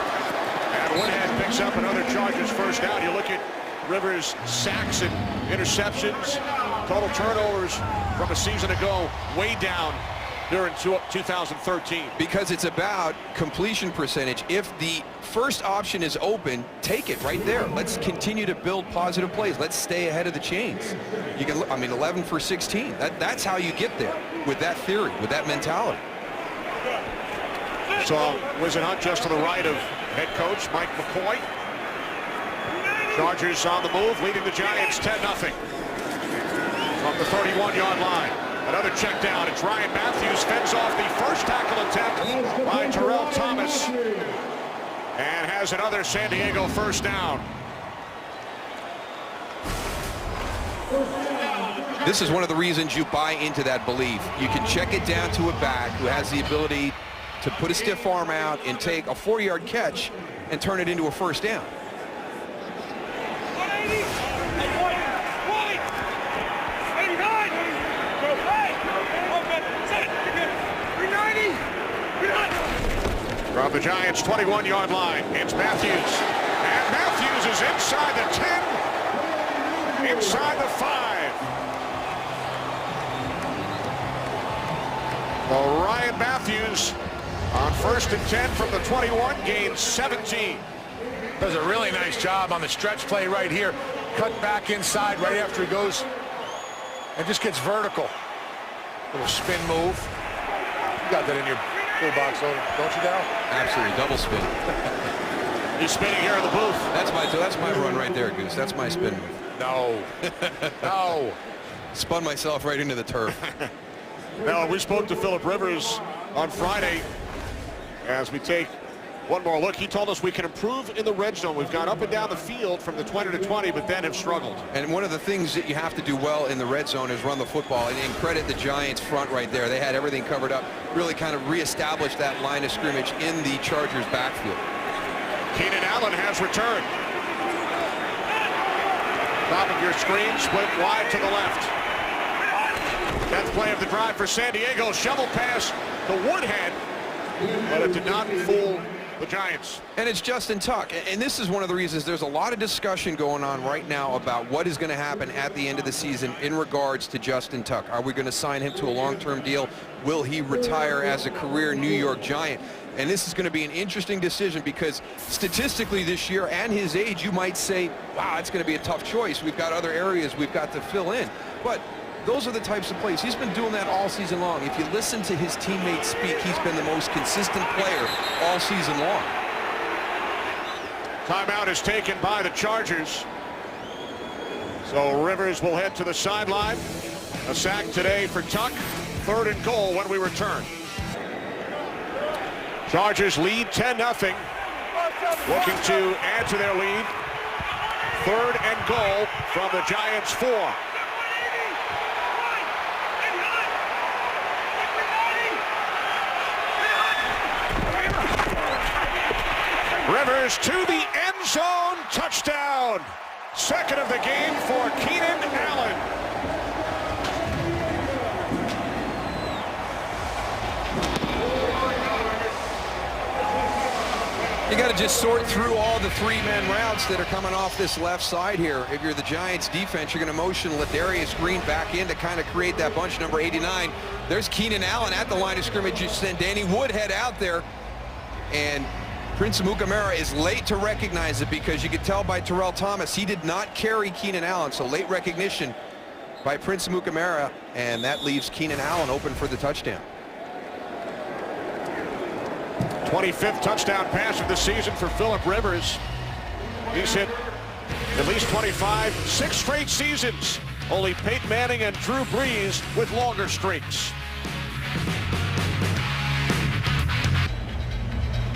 And Woodhead picks up another Chargers first down. You look at Rivers' sacks and interceptions, total turnovers from a season ago, way down during 2013. Because it's about completion percentage. If the first option is open, take it right there. Let's continue to build positive plays. Let's stay ahead of the chains. You can, 11 for 16. That's how you get there with that theory, with that mentality. So Whisenhunt just to the right of head coach Mike McCoy. Chargers on the move, leading the Giants 10-0 from the 31-yard line. Another check down. It's Ryan Matthews fends off the first tackle attempt by Terrell Thomas and has another San Diego first down. This is one of the reasons you buy into that belief. You can check it down to a back who has the ability to put a stiff arm out and take a 4-yard catch and turn it into a first down. From the Giants' 21-yard line, it's Matthews. And Matthews is inside the 10, inside the 5. Well, Ryan Matthews on 1st and 10 from the 21, gains 17. Does a really nice job on the stretch play right here. Cut back inside right after he goes and just gets vertical. Little spin move. You got that in your toolbox, don't you, Dal? Absolutely, double spin. He's spinning here in the booth. That's my run right there, Goose. That's my spin move. No. No. Spun myself right into the turf. Now, we spoke to Philip Rivers on Friday as we take one more look. He told us we can improve in the red zone. We've gone up and down the field from the 20 to 20, but then have struggled. And one of the things that you have to do well in the red zone is run the football. And credit the Giants front right there. They had everything covered up, really kind of reestablished that line of scrimmage in the Chargers backfield. Keenan Allen has returned. Top of your screen, split wide to the left. 10th play of the drive for San Diego. Shovel pass to Woodhead, but it did not fool the Giants. And it's Justin Tuck. And this is one of the reasons there's a lot of discussion going on right now about what is going to happen at the end of the season in regards to Justin Tuck. Are we going to sign him to a long-term deal? Will he retire as a career New York Giant? And this is going to be an interesting decision because statistically this year and his age, you might say, wow, it's going to be a tough choice. We've got other areas we've got to fill in. But those are the types of plays. He's been doing that all season long. If you listen to his teammates speak, he's been the most consistent player all season long. Timeout is taken by the Chargers. So Rivers will head to the sideline. A sack today for Tuck. 3rd and goal when we return. Chargers lead 10-0. Looking to add to their lead. 3rd and goal from the Giants 4. Rivers to the end zone. Touchdown. 2nd of the game for Keenan Allen. You got to just sort through all the 3-man routes that are coming off this left side here. If you're the Giants defense, you're going to motion Ladarius Green back in to kind of create that bunch, number 89. There's Keenan Allen at the line of scrimmage. You send Danny Woodhead out there. And Prince Amukamara is late to recognize it because you could tell by Terrell Thomas he did not carry Keenan Allen. So late recognition by Prince Amukamara, and that leaves Keenan Allen open for the touchdown. 25th touchdown pass of the season for Philip Rivers. He's hit at least 25, 6 straight seasons. Only Peyton Manning and Drew Brees with longer streaks.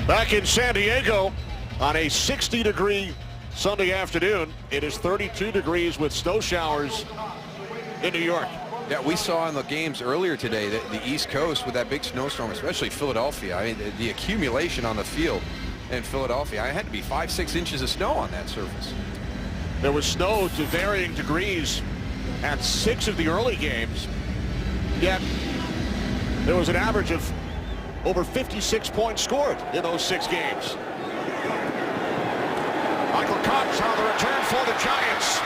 Back in San Diego on a 60-degree Sunday afternoon. It is 32 degrees with snow showers in New York. Yeah, we saw in the games earlier today that the East Coast with that big snowstorm, especially Philadelphia. I mean, the accumulation on the field in Philadelphia, I had to be 5-6 inches of snow on that surface. There was snow to varying degrees at 6 of the early games, yet there was an average of over 56 points scored in those 6 games. Michael Cox on the return for the Giants.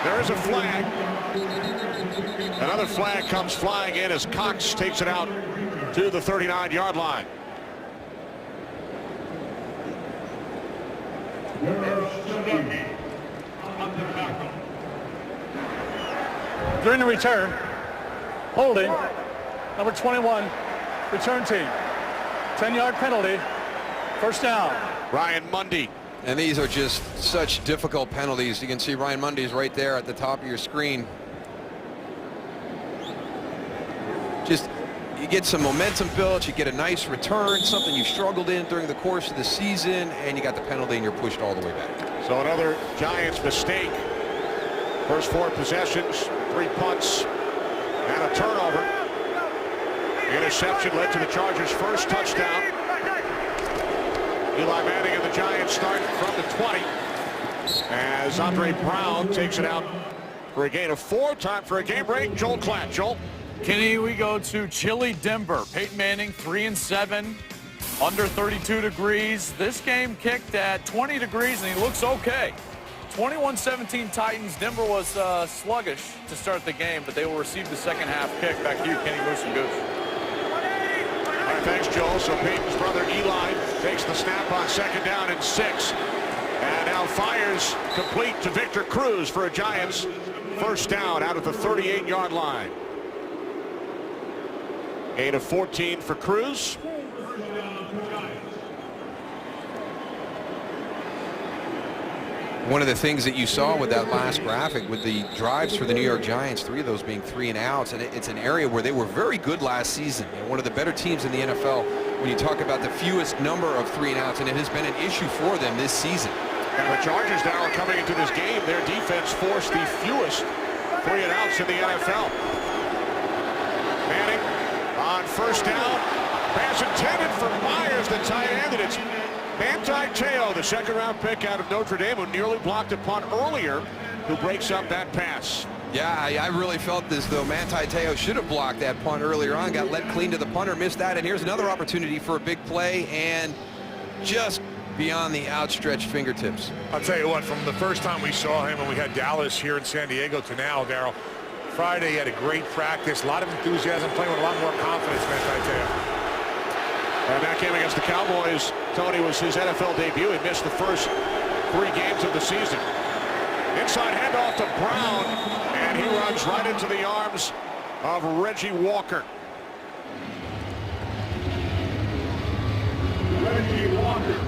There is a flag. Another flag comes flying in as Cox takes it out to the 39-yard line. During the return, holding, number 21, return team. 10-yard penalty, 1st down. Ryan Mundy. And these are just such difficult penalties. You can see Ryan Mundy's right there at the top of your screen. Just, you get some momentum built, you get a nice return, something you struggled in during the course of the season, and you got the penalty and you're pushed all the way back. So another Giants mistake. First 4 possessions, 3 punts, and a turnover. Interception led to the Chargers' first touchdown. Eli Manning and the Giants start from the 20 as Andre Brown takes it out for a gain of 4. Time for a game break. Joel Klatt. Joel. Kenny, we go to chilly Denver. Peyton Manning 3-7, under 32 degrees. This game kicked at 20 degrees and he looks okay. 21-17 Titans. Denver was sluggish to start the game, but they will receive the second half kick. Back to you, Kenny Moose and Goose. All right, thanks, Joel. So Peyton's brother Eli takes the snap on 2nd down and 6. And now fires complete to Victor Cruz for a Giants first down out of the 38-yard line. Gain of 14 for Cruz. One of the things that you saw with that last graphic with the drives for the New York Giants, 3 of those being 3 and outs, and it's an area where they were very good last season. And one of the better teams in the NFL when you talk about the fewest number of 3 and outs, and it has been an issue for them this season. And the Chargers now are coming into this game. Their defense forced the fewest 3 and outs in the NFL. Manning on first down. Pass intended for Myers, the tight end, and it's Manti Te'o, the 2nd-round pick out of Notre Dame, who nearly blocked a punt earlier, who breaks up that pass. Yeah, I really felt as though Manti Te'o should have blocked that punt earlier on, got let clean to the punter, missed that, and here's another opportunity for a big play, and just beyond the outstretched fingertips. I'll tell you what, from the first time we saw him when we had Dallas here in San Diego to now, Darryl, Friday he had a great practice, a lot of enthusiasm, playing with a lot more confidence, Manti Te'o. And that game against the Cowboys, Tony, was his NFL debut. He missed the first 3 games of the season. Inside handoff to Brown, and he runs right into the arms of Reggie Walker. Reggie Walker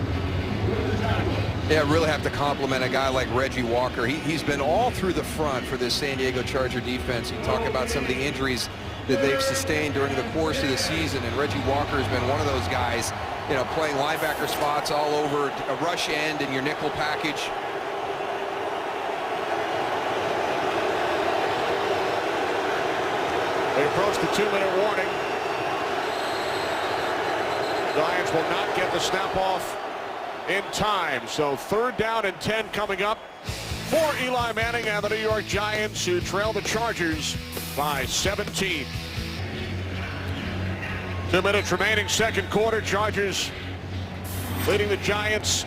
with the tackle. Yeah, really have to compliment a guy like Reggie Walker. He's been all through the front for this San Diego Charger defense. You talk about some of the injuries that they've sustained during the course of the season, and Reggie Walker has been one of those guys, you know, playing linebacker spots all over, a rush end in your nickel package. They approach the 2-minute warning. Giants will not get the snap off in time. So 3rd down and 10 coming up for Eli Manning and the New York Giants, who trail the Chargers by 17. 2 minutes remaining, second quarter. Chargers leading the Giants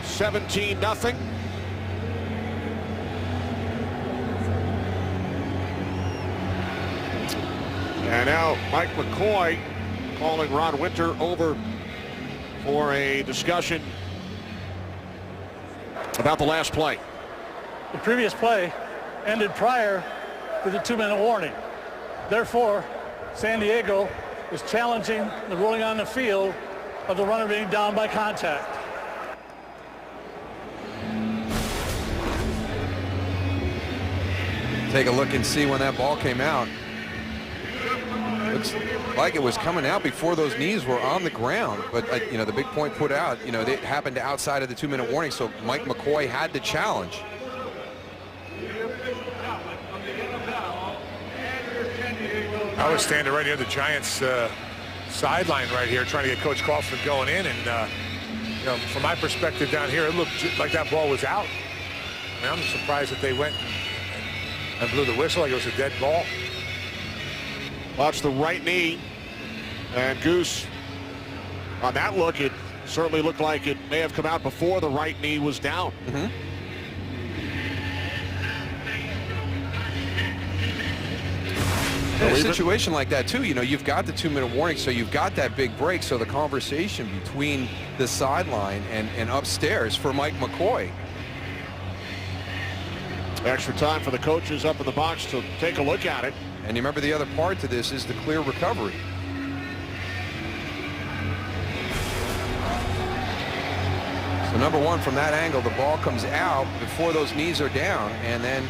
17-0. And now Mike McCoy calling Ron Winter over for a discussion about the last play. The previous play ended prior to the 2-minute warning. Therefore, San Diego is challenging the ruling on the field of the runner being down by contact. Take a look and see when that ball came out. Looks like it was coming out before those knees were on the ground, but you know, the big point put out, you know, it happened outside of the 2-minute warning, so Mike McCoy had to challenge. I was standing right near the Giants sideline right here trying to get Coach Kaufman going in, and you know, from my perspective down here, it looked like that ball was out. I mean, I'm surprised that they went and blew the whistle like it was a dead ball. Watch the right knee, and Goose, on that look, it certainly looked like it may have come out before the right knee was down. In a situation like that too, you know, you've got the 2-minute warning, so you've got that big break, so the conversation between the sideline and upstairs for Mike McCoy. Extra time for the coaches up in the box to take a look at it. And you remember the other part to this is the clear recovery. So number one, from that angle, the ball comes out before those knees are down, and then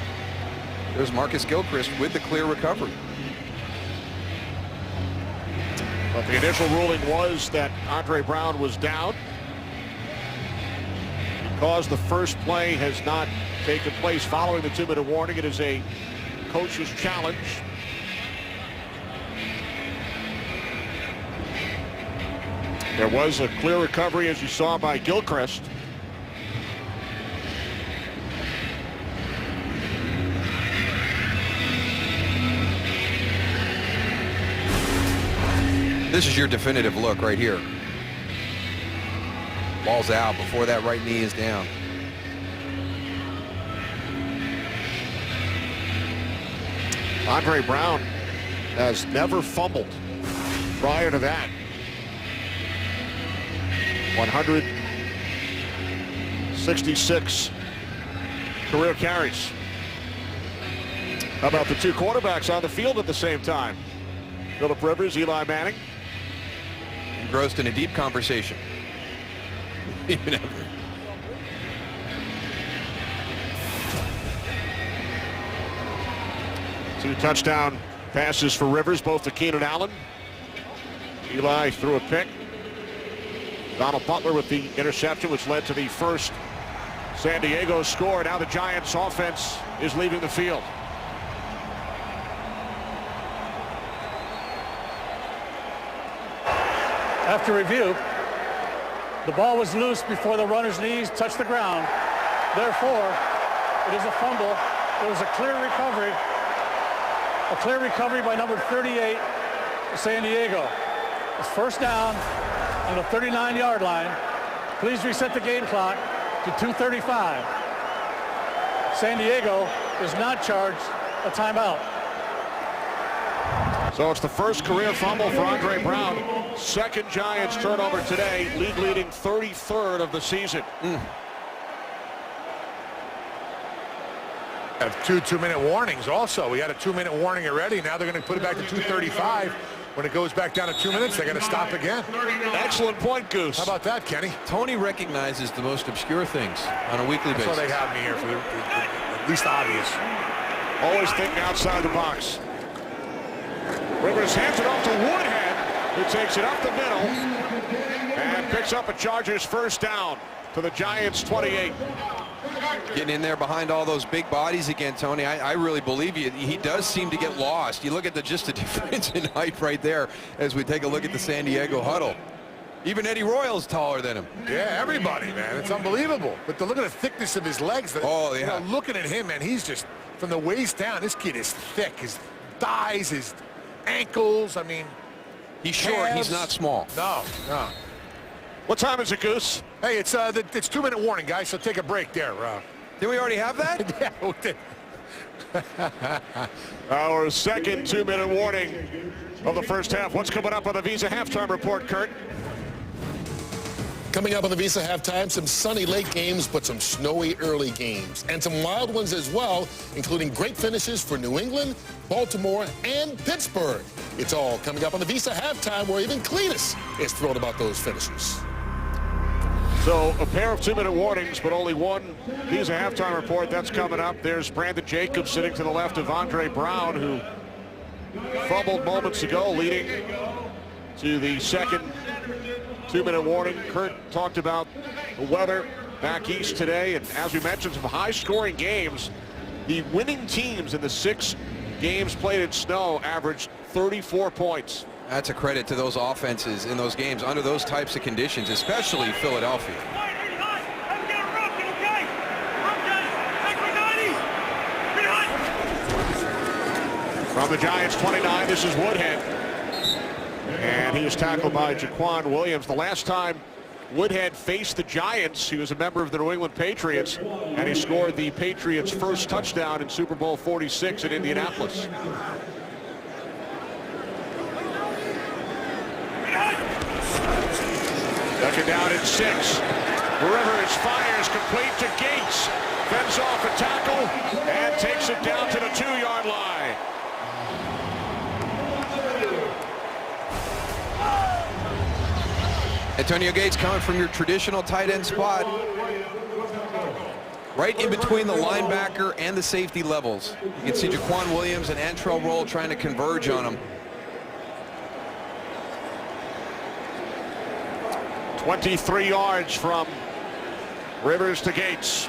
there's Marcus Gilchrist with the clear recovery. But the initial ruling was that Andre Brown was down. Because the first play has not taken place following the 2-minute warning, it is a coach's challenge. There was a clear recovery, as you saw, by Gilchrist. This is your definitive look right here. Ball's out before that right knee is down. Andre Brown has never fumbled prior to that. 166 career carries. How about the two quarterbacks on the field at the same time? Phillip Rivers, Eli Manning. Engrossed in a deep conversation. Two touchdown passes for Rivers, both to Keenan Allen. Eli threw a pick. Donald Butler with the interception, which led to the first San Diego score. Now the Giants offense is leaving the field. After review, the ball was loose before the runner's knees touched the ground. Therefore, it is a fumble. There was a clear recovery. A clear recovery by number 38, San Diego. It's first down on the 39-yard line. Please reset the game clock to 2:35. San Diego is not charged a timeout. So it's the first career fumble for Andre Brown. Second Giants turnover today, league leading 33rd of the season. Have two 2-minute warnings also. We had a 2-minute warning already. Now they're going to put it back to 2:35. when it goes back down to 2 minutes, they got to stop again. Excellent point, Goose. How about that, Kenny? Tony recognizes the most obscure things on a weekly That's basis. why they have me here, for the least obvious. Always thinking outside the box. Rivers hands it off to Woodhead, who takes it up the middle and picks up a Chargers first down to the Giants 28. Getting in there behind all those big bodies again, Tony. I really believe you. He does seem to get lost. You look at just the difference in height right there as we take a look at the San Diego huddle. Even Eddie Royal's taller than him. Yeah, everybody, man. It's unbelievable. But look at the thickness of his legs. Oh, yeah. You know, looking at him, man, he's just, from the waist down, this kid is thick. His thighs, his ankles, I mean. He's short. He's not small. No. What time is it, Goose? Hey, it's 2-minute warning, guys, so take a break there. Did we already have that? Yeah, we did. Our second 2-minute warning of the first half. What's coming up on the Visa halftime report, Kurt? Coming up on the Visa halftime, some sunny late games, but some snowy early games. And some wild ones as well, including great finishes for New England, Baltimore, and Pittsburgh. It's all coming up on the Visa halftime, where even Cletus is thrilled about those finishes. So a pair of 2-minute warnings, but only one Visa halftime report. That's coming up. There's Brandon Jacobs sitting to the left of Andre Brown, who fumbled moments ago, leading to the second 2-minute warning. Kurt talked about the weather back east today, and as we mentioned, some high-scoring games. The winning teams in the 6 games played in snow averaged 34 points. That's a credit to those offenses in those games under those types of conditions, especially Philadelphia. From the Giants 29, this is Woodhead. And he is tackled by Jaquan Williams. The last time Woodhead faced the Giants, he was a member of the New England Patriots, and he scored the Patriots' first touchdown in Super Bowl 46 in Indianapolis. Second down and 6. Rivers fires complete to Gates. Fends off a tackle and takes it down to the 2-yard line. Antonio Gates coming from your traditional tight end spot, right in between the linebacker and the safety levels. You can see Jaquan Williams and Antrell Roll trying to converge on him. 23 yards from Rivers to Gates.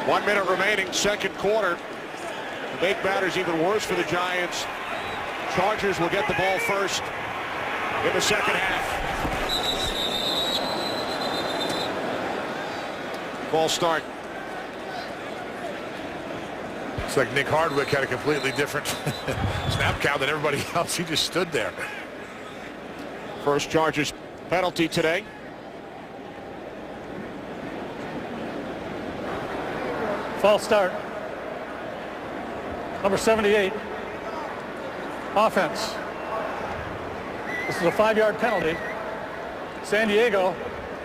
1 minute remaining, second quarter. To make matters even worse for the Giants, Chargers will get the ball first in the second half. Ball start. It's like Nick Hardwick had a completely different snap count than everybody else. He just stood there. First Chargers penalty today. False start. Number 78. Offense. This is a 5-yard penalty. San Diego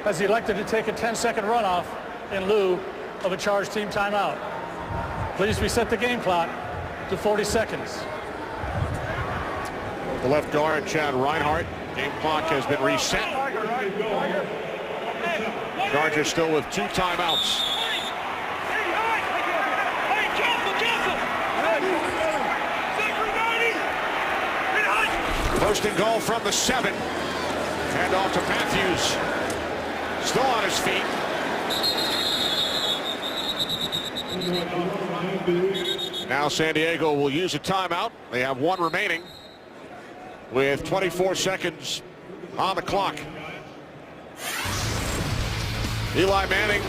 has elected to take a 10-second runoff in lieu of a charged team timeout. Please reset the game clock to 40 seconds. The left guard, Chad Reinhardt. Game clock has been reset. Chargers still with 2 timeouts. First and goal from the 7. Hand off to Matthews. Still on his feet. Now San Diego will use a timeout. They have 1 remaining with 24 seconds on the clock. Eli Manning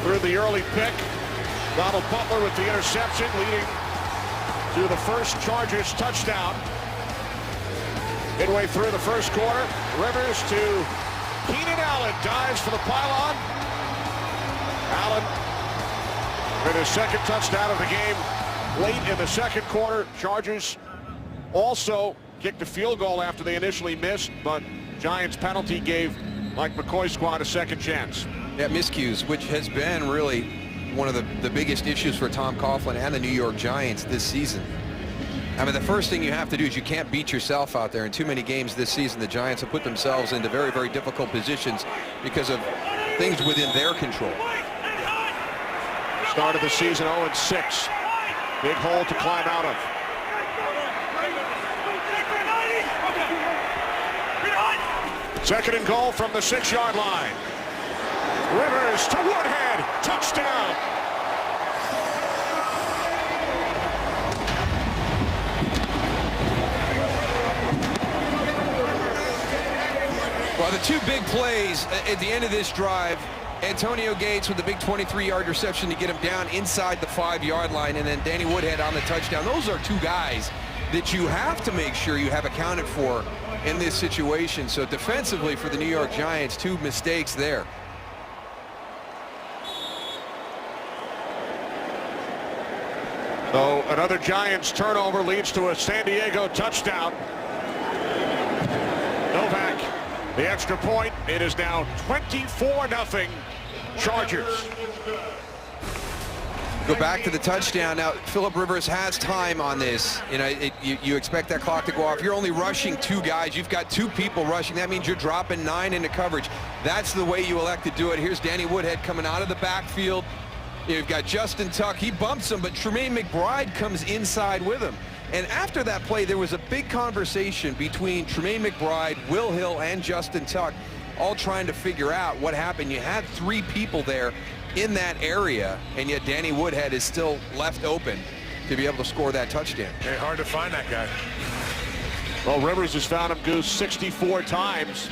through the early pick. Donald Butler with the interception, leading to the first Chargers touchdown. Midway through the first quarter, Rivers to Keenan Allen, dives for the pylon. Allen with his second touchdown of the game late in the second quarter. Chargers also kicked a field goal after they initially missed, but Giants penalty gave Mike McCoy's squad a second chance. Yeah, miscues, which has been really one of the biggest issues for Tom Coughlin and the New York Giants this season. I mean, the first thing you have to do is you can't beat yourself out there. In too many games this season, the Giants have put themselves into very, very difficult positions because of things within their control. Start of the season 0-6. Big hole to climb out of. Second and goal from the 6-yard line. Rivers to Woodhead. Touchdown. Well, the two big plays at the end of this drive, Antonio Gates with the big 23-yard reception to get him down inside the 5-yard line, and then Danny Woodhead on the touchdown. Those are two guys that you have to make sure you have accounted for in this situation. So defensively for the New York Giants, two mistakes there. So another Giants turnover leads to a San Diego touchdown. Novak, the extra point. It is now 24-0 Chargers. Go back to the touchdown. Now, Philip Rivers has time on this. You know, you expect that clock to go off. You're only rushing two guys. You've got two people rushing. That means you're dropping 9 into coverage. That's the way you elect to do it. Here's Danny Woodhead coming out of the backfield. You've got Justin Tuck. He bumps him, but Tremaine McBride comes inside with him. And after that play, there was a big conversation between Tremaine McBride, Will Hill, and Justin Tuck, all trying to figure out what happened. You had 3 people there in that area, and yet Danny Woodhead is still left open to be able to score that touchdown. Hey, hard to find that guy. Well, Rivers has found him, Goose, 64 times.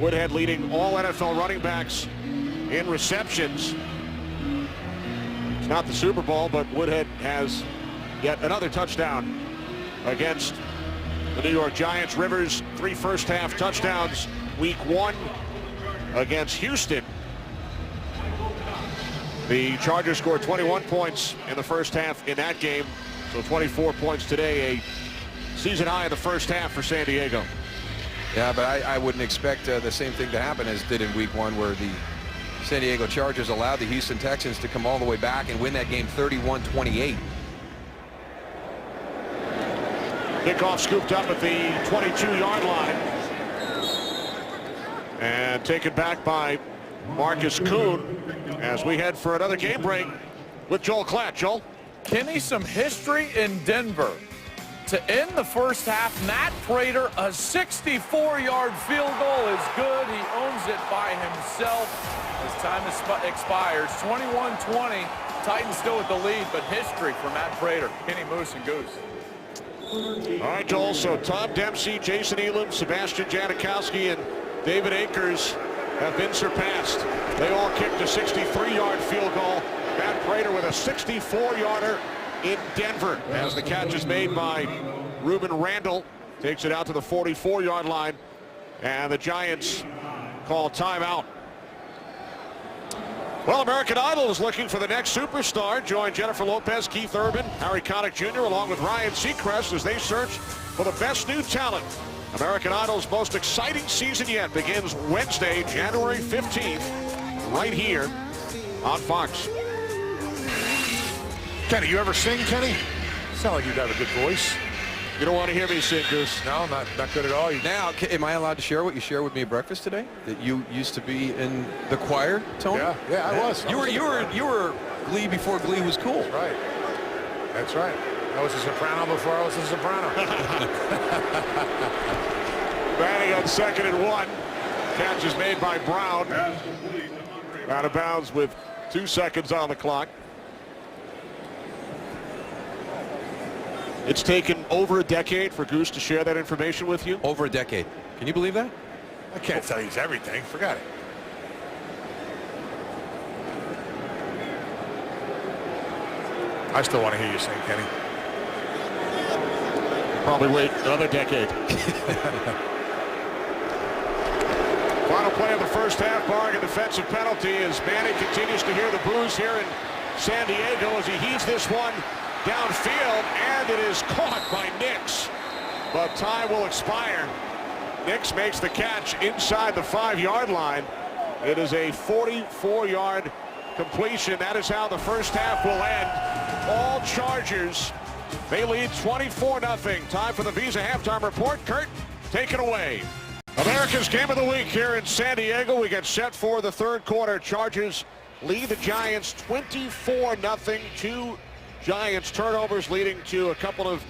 Woodhead leading all NFL running backs in receptions. It's not the Super Bowl, but Woodhead has yet another touchdown against the New York Giants. Rivers, 3 first-half touchdowns week 1 against Houston. The Chargers scored 21 points in the first half in that game, so 24 points today, a season high in the first half for San Diego. Yeah, but I wouldn't expect the same thing to happen as did in week 1, where the San Diego Chargers allowed the Houston Texans to come all the way back and win that game 31-28. Kickoff scooped up at the 22-yard line and taken back by Marcus Kuhn as we head for another game break with Joel Klatt. Joel? Kenny, some history in Denver. To end the first half, Matt Prater, a 64-yard field goal is good. He owns it by himself as time expires. 21-20. Titans still with the lead, but history for Matt Prater. Kenny, Moose, and Goose. All right, Joel. So Tom Dempsey, Jason Elam, Sebastian Janikowski, and David Akers have been surpassed. They all kicked a 63-yard field goal. Matt Prater with a 64-yarder in Denver as the catch is made by Ruben Randall. Takes it out to the 44-yard line, and the Giants call timeout. Well, American Idol is looking for the next superstar. Join Jennifer Lopez, Keith Urban, Harry Connick Jr., along with Ryan Seacrest as they search for the best new talent. American Idol's most exciting season yet begins Wednesday, January 15th, right here on Fox. Kenny, you ever sing, Kenny? Sound like you'd have a good voice. You don't want to hear me sing, Goose. No, not good at all. Now, am I allowed to share what you shared with me at breakfast today? That you used to be in the choir, Tony? Yeah, I was. You were Glee before Glee was cool. That's right. That's right. I was a soprano before I was a soprano. Batting on 2nd and 1. Catch is made by Brown. Out of bounds with 2 seconds on the clock. It's taken over a decade for Goose to share that information with you. Over a decade. Can you believe that? I can't tell you everything. Forgot it. I still want to hear you sing, Kenny. Probably wait another decade. Final play of the first half, barring a defensive penalty, as Manning continues to hear the boos here in San Diego as he heaves this one downfield, and it is caught by Nix. But time will expire. Nix makes the catch inside the 5-yard line. It is a 44-yard completion. That is how the first half will end. All Chargers They lead 24-0. Time for the Visa halftime report. Kurt, take it away. America's Game of the Week here in San Diego. We get set for the third quarter. Chargers lead the Giants 24-0. 2 Giants turnovers leading to a couple of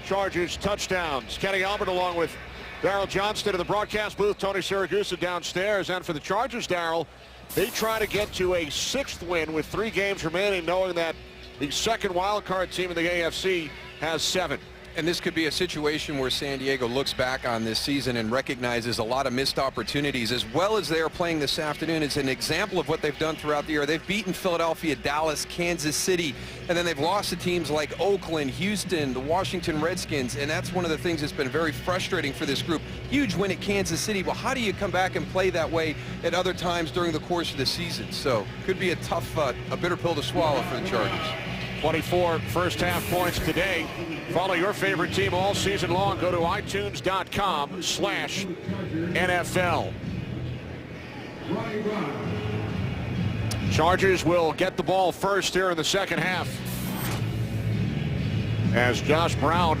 Chargers touchdowns. Kenny Albert along with Darryl Johnston in the broadcast booth. Tony Siragusa downstairs. And for the Chargers, Darryl, they try to get to a 6th win with 3 games remaining, knowing that the second wild card team in the AFC has 7. And this could be a situation where San Diego looks back on this season and recognizes a lot of missed opportunities, as well as they are playing this afternoon. It's an example of what they've done throughout the year. They've beaten Philadelphia, Dallas, Kansas City, and then they've lost to teams like Oakland, Houston, the Washington Redskins, and that's one of the things that's been very frustrating for this group. Huge win at Kansas City, but how do you come back and play that way at other times during the course of the season? So could be a tough, a bitter pill to swallow for the Chargers. 24 first half points today. Follow your favorite team all season long. Go to iTunes.com/NFL. Chargers will get the ball first here in the second half, as Josh Brown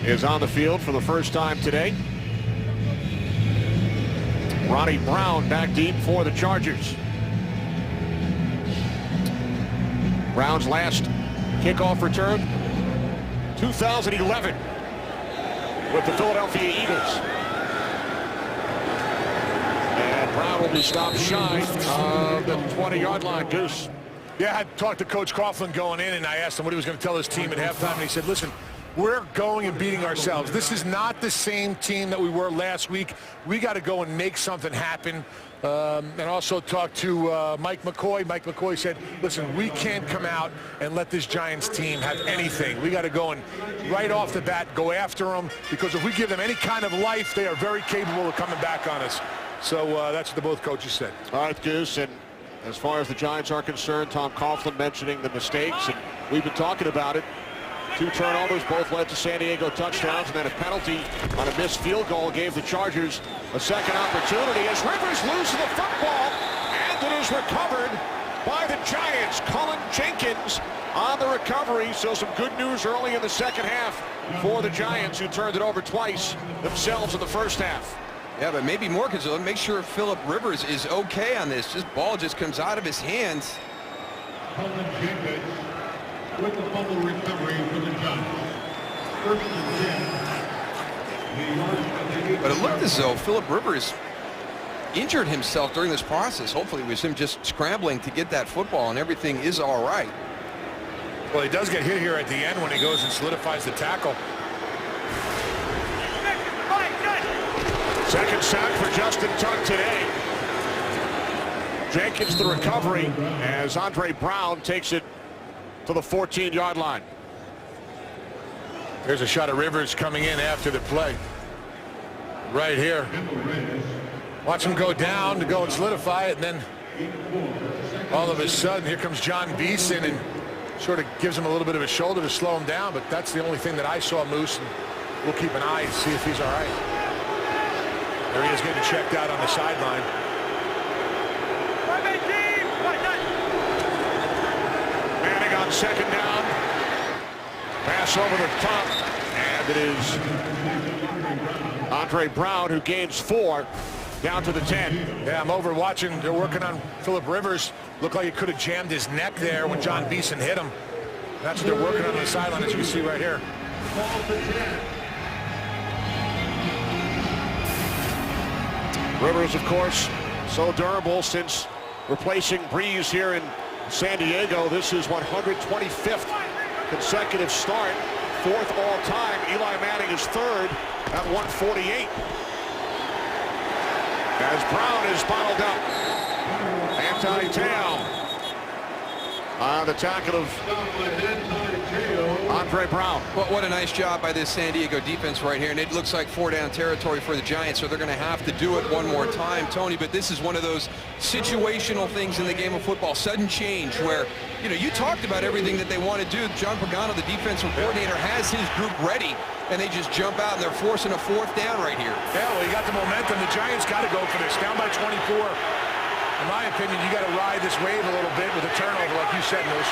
is on the field for the first time today. Ronnie Brown back deep for the Chargers. Brown's last kickoff return, 2011, with the Philadelphia Eagles. And Brown will be stopped shy of the 20-yard line. Goose. Yeah, I talked to Coach Coughlin going in, and I asked him what he was going to tell his team at halftime, and he said, listen, we're going and beating ourselves. This is not the same team that we were last week. We got to go and make something happen. And also talked to Mike McCoy. Mike McCoy said, listen, we can't come out and let this Giants team have anything. We got to go and right off the bat go after them, because if we give them any kind of life, they are very capable of coming back on us. So that's what the both coaches said. All right, Goose, and as far as the Giants are concerned, Tom Coughlin mentioning the mistakes, and we've been talking about it. 2 turnovers, both led to San Diego touchdowns, and then a penalty on a missed field goal gave the Chargers a second opportunity as Rivers loses the football, and it is recovered by the Giants. Cullen Jenkins on the recovery, so some good news early in the second half for the Giants, who turned it over twice themselves in the first half. Yeah, but maybe more concerned. Make sure Philip Rivers is okay on this. This ball just comes out of his hands. Cullen Jenkins with the fumble recovery for the Giants. First and 10. But it looked as though Philip Rivers injured himself during this process. Hopefully it was him just scrambling to get that football, and everything is all right. Well, he does get hit here at the end when he goes and solidifies the tackle. Second sack for Justin Tuck today. Jenkins the recovery as Andre Brown takes it to the 14-yard line. There's a shot of Rivers coming in after the play. Right here. Watch him go down to go and solidify it, and then all of a sudden here comes John Beeson and sort of gives him a little bit of a shoulder to slow him down, but that's the only thing that I saw, Moose, and we'll keep an eye and see if he's all right. There he is getting checked out on the sideline. Manning on second down. Pass over the top, and it is Andre Brown who gains 4 down to the 10. Yeah, I'm over watching. They're working on Philip Rivers. Looked like he could have jammed his neck there when John Beeson hit him. That's what they're working on the sideline, as you can see right here. Rivers, of course, so durable since replacing Breeze here in San Diego. This is 125th consecutive start, 4th all time. Eli Manning is 3rd at 148. As Brown is bottled up. Anti-tail on the tackle of Andre Brown. Well, what a nice job by this San Diego defense right here, and it looks like 4-down territory for the Giants, so they're going to have to do it one more time, Tony. But this is one of those situational things in the game of football, sudden change, where, you know, you talked about everything that they want to do. John Pagano, the defensive coordinator, has his group ready, and they just jump out, and they're forcing a 4th down right here. Yeah, well, you got the momentum. The Giants got to go for this. Down by 24. In my opinion, you got to ride this wave a little bit with a turnover, like you said, Moose.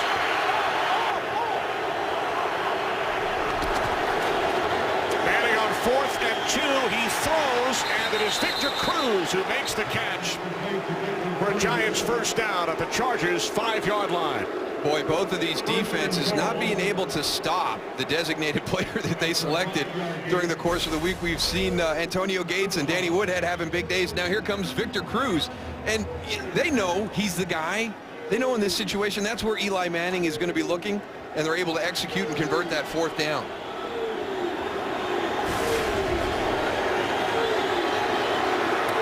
2, he throws, and it is Victor Cruz who makes the catch for a Giants first down at the Chargers' 5-yard line. Boy, both of these defenses not being able to stop the designated player that they selected during the course of the week. We've seen Antonio Gates and Danny Woodhead having big days. Now here comes Victor Cruz, and they know he's the guy. They know in this situation that's where Eli Manning is going to be looking, and they're able to execute and convert that 4th down.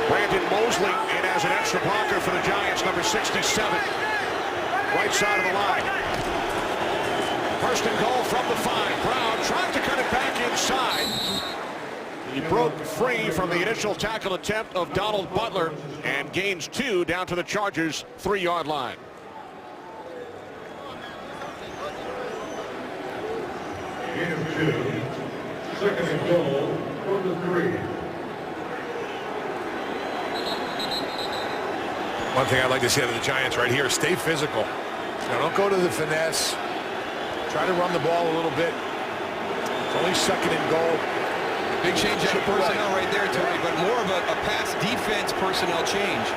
Brandon Mosley in as an extra blocker for the Giants, number 67. Right side of the line. First and goal from the 5. Brown trying to cut it back inside. He broke free from the initial tackle attempt of Donald Butler and gains 2 down to the Chargers' 3-yard line. Gain of 2. Second and goal from the 3. One thing I'd like to see out of the Giants right here is stay physical. Don't go to the finesse. Try to run the ball a little bit. It's only second and goal. Big change out of personnel right there, Tony, but more of a pass defense personnel change.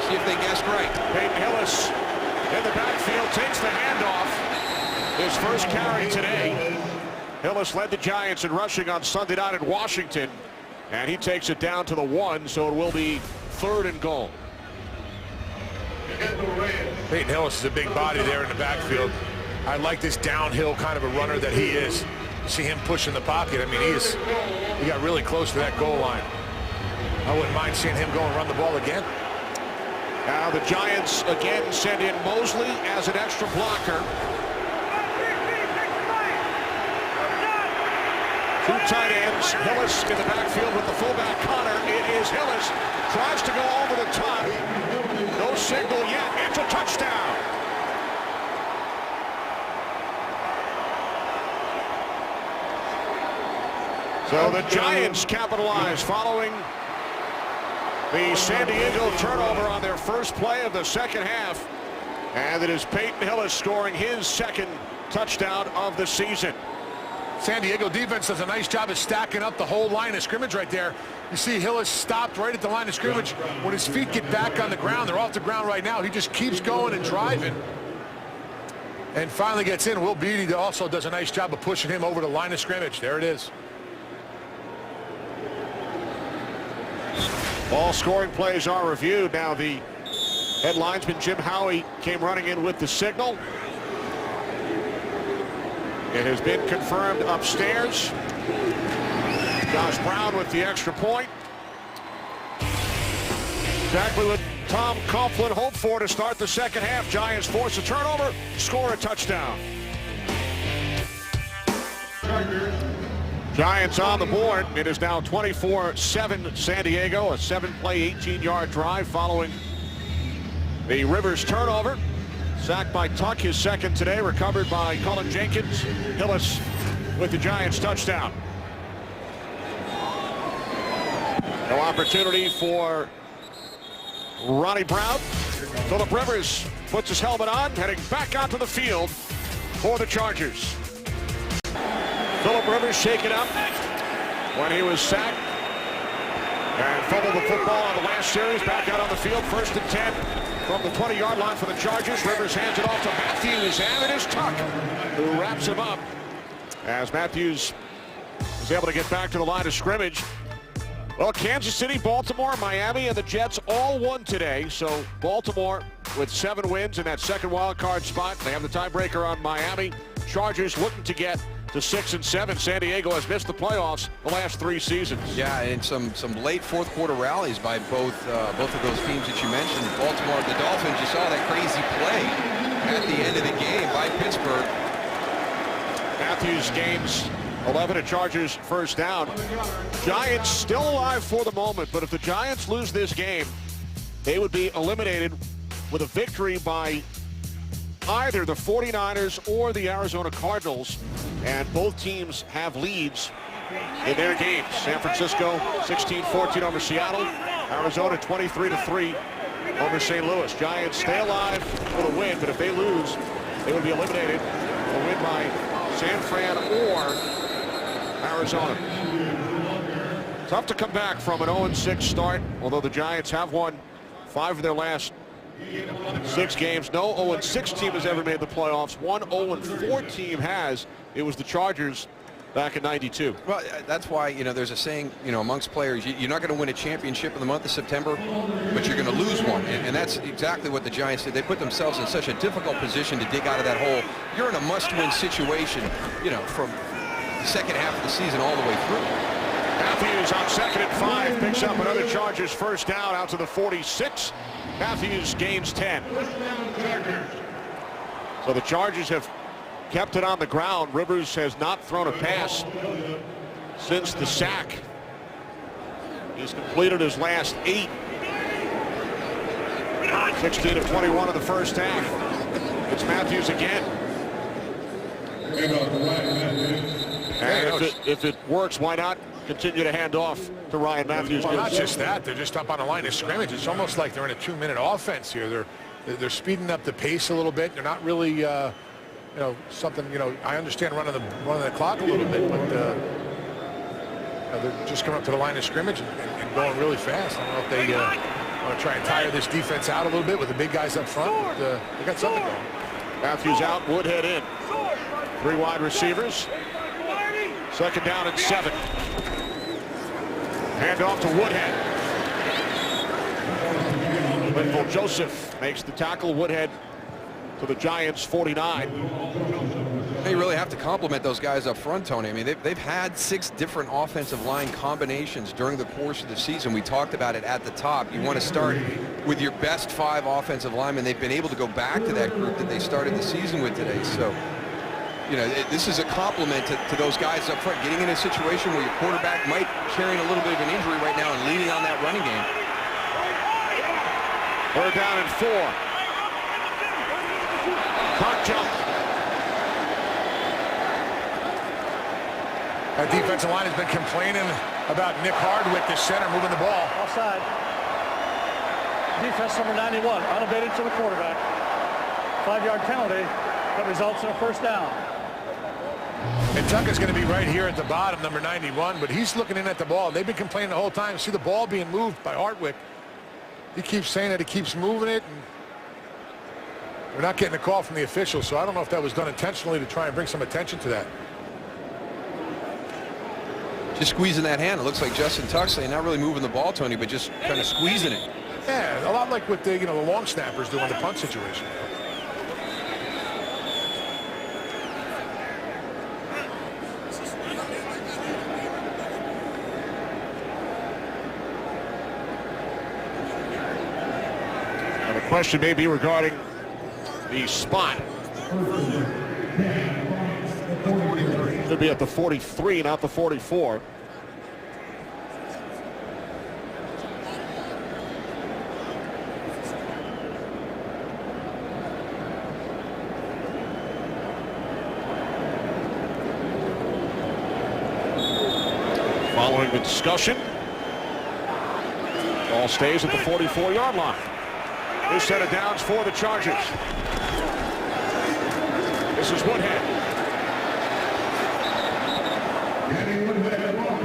See if they guessed right. Peyton Hillis in the backfield takes the handoff. His first carry today. Hillis led the Giants in rushing on Sunday night in Washington, and he takes it down to the 1, so it will be 3rd and goal. Peyton Hillis is a big body there in the backfield. I like this downhill kind of a runner that he is. You see him pushing the pocket. I mean, he got really close to that goal line. I wouldn't mind seeing him go and run the ball again. Now the Giants again send in Mosley as an extra blocker. 2 tight ends. Hillis in the backfield with the fullback Connor. It is Hillis. Tries to go over the top. No signal yet. It's a touchdown. So the Giants capitalize following the San Diego turnover on their first play of the second half. And it is Peyton Hillis scoring his 2nd touchdown of the season. San Diego defense does a nice job of stacking up the whole line of scrimmage right there. You see Hillis stopped right at the line of scrimmage. When his feet get back on the ground, they're off the ground right now. He just keeps going and driving. And finally gets in. Will Beatty also does a nice job of pushing him over the line of scrimmage. There it is. All scoring plays are reviewed. Now the head linesman Jim Howie came running in with the signal. It has been confirmed upstairs. Josh Brown with the extra point. Exactly what Tom Coughlin hoped for to start the second half. Giants force a turnover, score a touchdown. Giants on the board. It is now 24-7 San Diego. A 7-play, 18-yard drive following the Rivers turnover. Sacked by Tuck, his 2nd today, recovered by Cullen Jenkins. Hillis with the Giants touchdown. No opportunity for Ronnie Brown. Philip Rivers puts his helmet on, heading back onto the field for the Chargers. Philip Rivers shaken up when he was sacked and fumbled the football on the last series. Back out on the field, 1st and 10. From the 20-yard line for the Chargers. Rivers hands it off to Matthews, and it is Tuck who wraps him up as Matthews is able to get back to the line of scrimmage. Well, Kansas City, Baltimore, Miami, and the Jets all won today. So Baltimore with 7 wins in that 2nd wild card spot. They have the tiebreaker on Miami. Chargers looking to get to 6-7. San Diego has missed the playoffs the last 3 seasons. Yeah, and some late 4th quarter rallies by both of those teams that you mentioned. Baltimore, the Dolphins, you saw that crazy play at the end of the game by Pittsburgh. Matthews gains 11 at Chargers first down. Giants still alive for the moment, but if the Giants lose this game, they would be eliminated with a victory by either the 49ers or the Arizona Cardinals, and both teams have leads in their games. San Francisco 16-14 over Seattle, Arizona 23-3 over St. Louis. Giants stay alive for the win, but if they lose, they would be eliminated. A win by San Fran or Arizona. Tough to come back from an 0-6 start, although the Giants have won 5 of their last 6 games. No 0-6 team has ever made the playoffs. One 0-4 team has. It was the Chargers back in '92. Well, that's why, there's a saying, amongst players, you're not going to win a championship in the month of September, but you're going to lose one. And that's exactly what the Giants did. They put themselves in such a difficult position to dig out of that hole. You're in a must-win situation, from the second half of the season all the way through. Matthews on 2nd and 5 picks up another Chargers first down out to the 46. Matthews gains 10. So the Chargers have kept it on the ground. Rivers has not thrown a pass since the sack. He's completed his last 8. 16 of 21 in the first half. It's Matthews again. And if it works, why not continue to hand off to Ryan Matthews? Well, not just that, they're just up on the line of scrimmage. It's almost like they're in a 2-minute offense here. They're speeding up the pace a little bit. They're not really, something. I understand running the clock a little bit, but they're just coming up to the line of scrimmage and going really fast. I don't know if they want to try and tire this defense out a little bit with the big guys up front. But, they got something going. Matthews out, Woodhead in. 3 wide receivers. 2nd down and 7. Hand off to Woodhead. Linville Joseph makes the tackle. Woodhead to the Giants 49. You really have to compliment those guys up front, Tony. I mean, they've had 6 different offensive line combinations during the course of the season. We talked about it at the top. You want to start with your best 5 offensive linemen. They've been able to go back to that group that they started the season with today. So, this is a compliment to those guys up front, getting in a situation where your quarterback might carrying a little bit of an injury right now and leaning on that running game. 3rd down and 4. Hot jump. That defensive line has been complaining about Nick Hardwick, the center, moving the ball. Offside. Defense number 91, unabated to the quarterback. 5-yard penalty that results in a first down. And Tucker's going to be right here at the bottom, number 91, but he's looking in at the ball. They've been complaining the whole time. See the ball being moved by Hardwick. He keeps saying that he keeps moving it. And we're not getting a call from the officials, so I don't know if that was done intentionally to try and bring some attention to that. Just squeezing that hand. It looks like Justin Tuxley, not really moving the ball, Tony, but just kind of squeezing it. Yeah, a lot like what the long snappers do in the punt situation. The question may be regarding the spot. Should be at the 43, not the 44. Following the discussion, ball stays at the 44-yard line. This set of downs for the Chargers. This is Woodhead.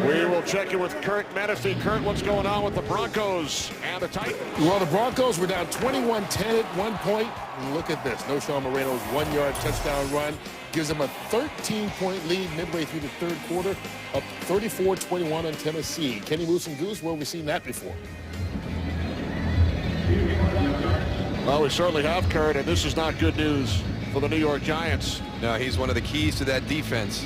We will check in with Kurt Menefee. Kurt, what's going on with the Broncos and the Titans? Well, the Broncos were down 21-10 at one point. And look at this. Knowshon Moreno's 1-yard touchdown run gives them a 13-point lead midway through the 3rd quarter, up 34-21 on Tennessee. Kenny Moose and Goose, where have we seen that before? Well, we certainly have, Kurt, and this is not good news for the New York Giants. No, he's one of the keys to that defense.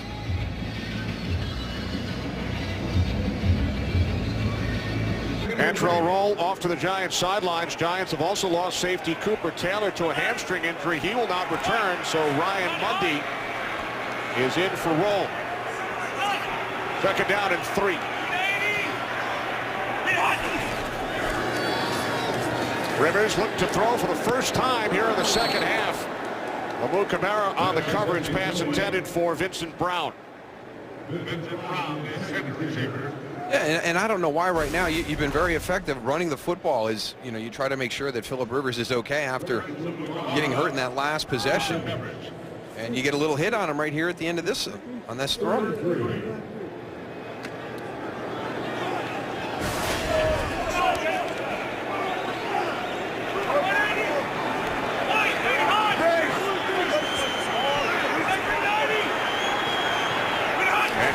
Antrell Roll off to the Giants sidelines. Giants have also lost safety Cooper Taylor to a hamstring injury. He will not return, so Ryan Mundy is in for Roll. 2nd down and 3. Rivers looked to throw for the first time here in the 2nd half. Amu Kamara on the coverage pass intended for Vincent Brown. Vincent Brown is second receiver. Yeah, and I don't know why right now. You've been very effective running the football. You try to make sure that Phillip Rivers is okay after getting hurt in that last possession. And you get a little hit on him right here at the end of this, on this throw.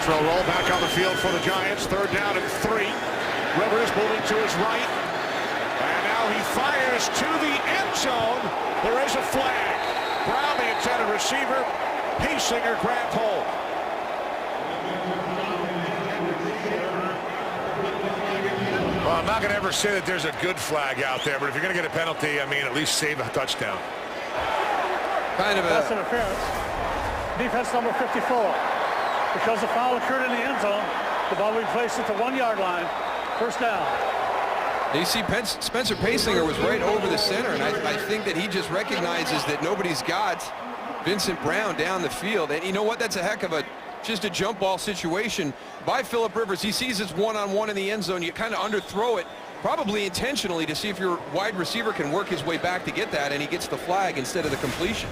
Retro roll back on the field for the Giants. 3rd down and 3. Rivers moving to his right. And now he fires to the end zone. There is a flag. Brown, the intended receiver. Paysinger grabbed hold. Well, I'm not going to ever say that there's a good flag out there, but if you're going to get a penalty, I mean, at least save a touchdown. Kind of Pass a interference. Defense number 54. Because the foul occurred in the end zone, the ball will be placed at the 1-yard line. 1st down. You see, Spencer Paysinger was right over the center, and I think that he just recognizes that nobody's got Vincent Brown down the field. And you know what? That's a heck of just a jump ball situation by Philip Rivers. He sees it's one-on-one in the end zone. You kind of underthrow it, probably intentionally, to see if your wide receiver can work his way back to get that, and he gets the flag instead of the completion.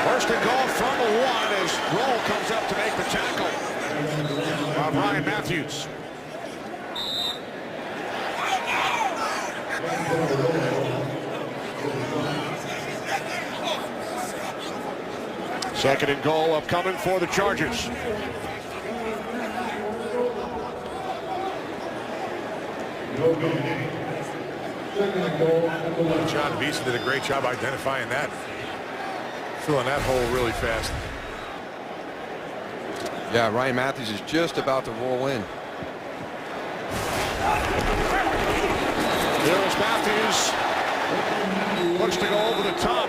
First and goal from the 1 as Roll comes up to make the tackle by Ryan Matthews. Second and goal upcoming for the Chargers. John Beeson did a great job identifying that. Filling that hole really fast. Yeah, Ryan Matthews is just about to roll in. Here's Matthews. Looks to go over the top.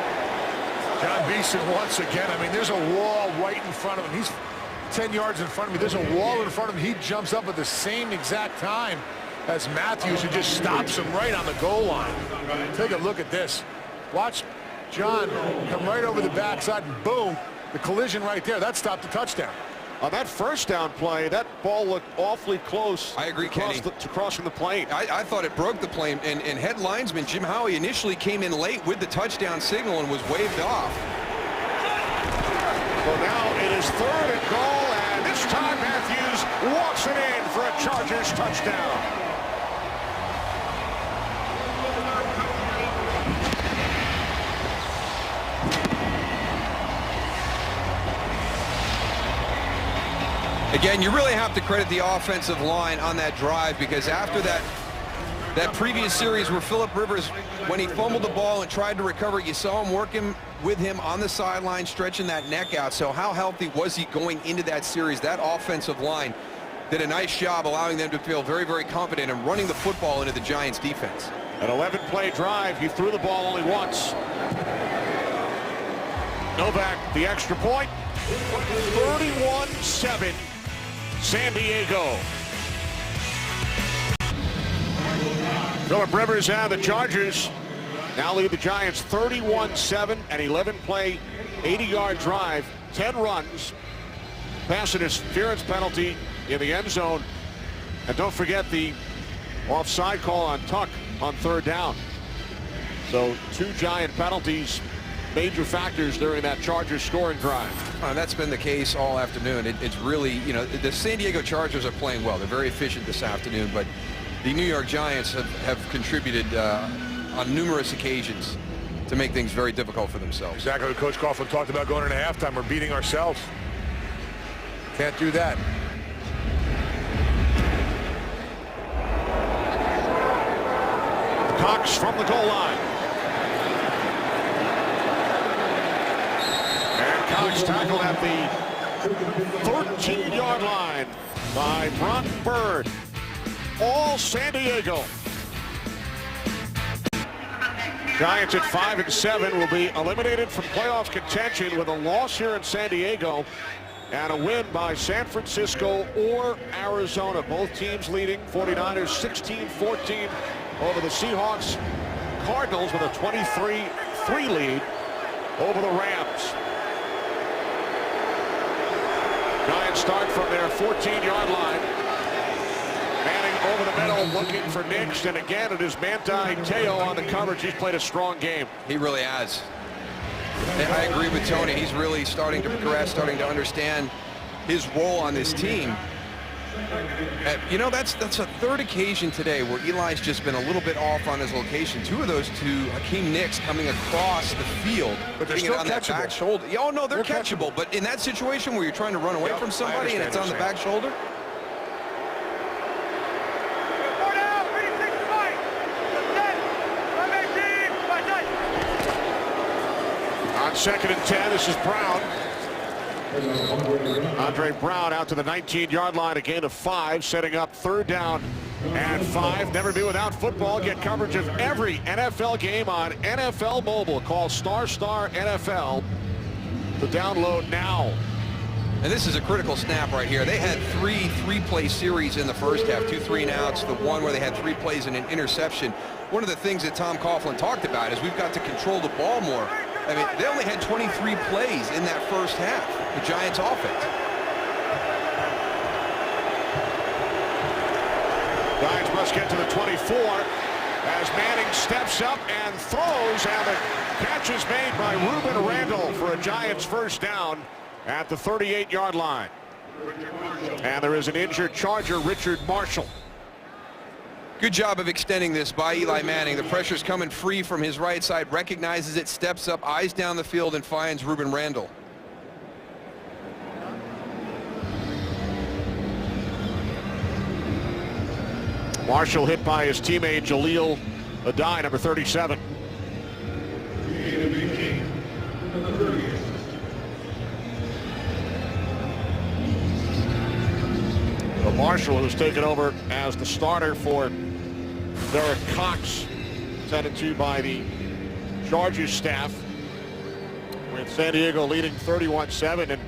John Beeson once again. I mean, there's a wall right in front of him. He's 10 yards in front of me. There's a wall in front of him. He jumps up at the same exact time as Matthews, who just stops him right on the goal line. Take a look at this. Watch John come right over the backside, and boom, the collision right there. That stopped the touchdown. On that first down play, that ball looked awfully close. I agree, Kenny. To crossing the plane. I thought it broke the plane, and head linesman Jim Howie initially came in late with the touchdown signal and was waved off. So now it is 3rd and goal, and this time Matthews walks it in for a Chargers touchdown. Again, you really have to credit the offensive line on that drive, because after that previous series where Philip Rivers, when he fumbled the ball and tried to recover, you saw him working with him on the sideline, stretching that neck out. So how healthy was he going into that series? That offensive line did a nice job allowing them to feel very, very confident in running the football into the Giants defense. An 11-play drive. He threw the ball only once. Novak, the extra point. 31-7. San Diego. Philip Rivers and the Chargers now lead the Giants 31-7, an 11-play, 80-yard drive, 10 runs, pass interference penalty in the end zone, and don't forget the offside call on Tuck on 3rd down. So 2 Giant penalties, major factors during that Chargers scoring drive. That's been the case all afternoon. It's really, you know, the San Diego Chargers are playing well. They're very efficient this afternoon, but the New York Giants have contributed on numerous occasions to make things very difficult for themselves. Exactly what Coach Coughlin talked about going into halftime. We're beating ourselves. Can't do that. Cox from the goal line. And Cox tackled at the 13-yard line by Brock Bird. All San Diego. Giants at 5-7 will be eliminated from playoff contention with a loss here in San Diego and a win by San Francisco or Arizona. Both teams leading 49ers 16-14 over the Seahawks. Cardinals with a 23-3 lead over the Rams. Giants start from their 14-yard line. Manning over the middle looking for Nix, and again it is Manti Te'o on the coverage. He's played a strong game. He really has. And I agree with Tony. He's really starting to progress, starting to understand his role on this team. You know, that's a third occasion today where Eli's just been a little bit off on his location. Two of those to Hakeem Nicks coming across the field, but they're putting still it on that back shoulder. Yeah, oh no, they're catchable. But in that situation where you're trying to run away from somebody and it's on the back shoulder. On 2nd and 10, this is Brown. Andre Brown out to the 19-yard line, a gain of 5, setting up 3rd down and 5. Never be without football. Get coverage of every NFL game on NFL Mobile. Call ** NFL to download now. And this is a critical snap right here. They had three-play series in the first half, 2 3-and-outs, the one where they had 3 plays and an interception. One of the things that Tom Coughlin talked about is we've got to control the ball more. I mean, they only had 23 plays in that first half, the Giants offense. Giants must get to the 24 as Manning steps up and throws, and the catch is made by Ruben Randall for a Giants first down at the 38-yard line. And there is an injured Charger, Richard Marshall. Good job of extending this by Eli Manning. The pressure's coming free from his right side, recognizes it, steps up, eyes down the field, and finds Ruben Randall. Marshall hit by his teammate Jaleel Adai, number 37. Well, Marshall, who's taken over as the starter for Derek Cox, sent to by the Chargers staff, with San Diego leading 31-7. And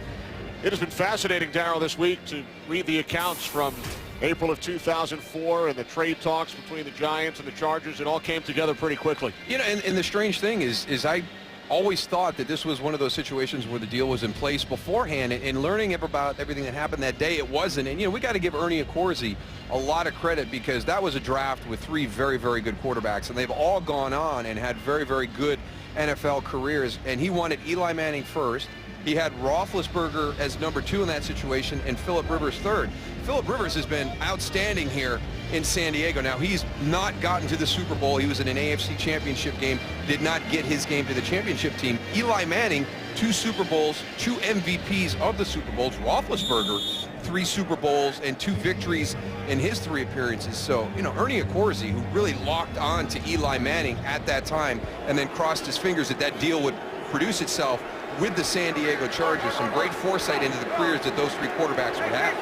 it has been fascinating, Darryl, this week to read the accounts from April of 2004 and the trade talks between the Giants and the Chargers. It all came together pretty quickly. You know, and the strange thing is I always thought that this was one of those situations where the deal was in place beforehand, and learning about everything that happened that day, it wasn't. And, you know, we got to give Ernie Accorsi a lot of credit, because that was a draft with 3 very, very good quarterbacks, and they've all gone on and had very, very good NFL careers. And he wanted Eli Manning first. He had Roethlisberger as number 2 in that situation, and Phillip Rivers third. Phillip Rivers has been outstanding here in San Diego. Now, he's not gotten to the Super Bowl. He was in an AFC championship game, did not get his game to the championship team. Eli Manning, 2 Super Bowls, 2 MVPs of the Super Bowls. Roethlisberger, 3 Super Bowls and 2 victories in his 3 appearances. So, you know, Ernie Accorsi, who really locked on to Eli Manning at that time and then crossed his fingers that that deal would produce itself with the San Diego Chargers. Some great foresight into the careers that those 3 quarterbacks would have.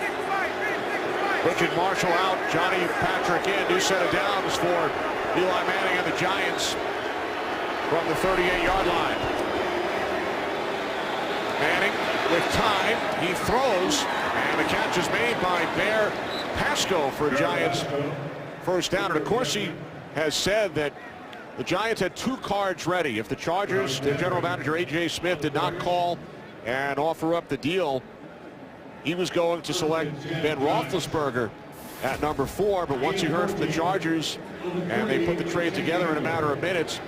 Richard Marshall out, Johnny Patrick in, new set of downs for Eli Manning and the Giants from the 38-yard line. Manning with time, he throws, and the catch is made by Bear Pasco for Giants first down. And of course, he has said that the Giants had 2 cards ready. If the Chargers, their general manager A.J. Smith, did not call and offer up the deal, he was going to select Ben Roethlisberger at number 4. But once he heard from the Chargers and they put the trade together in a matter of minutes,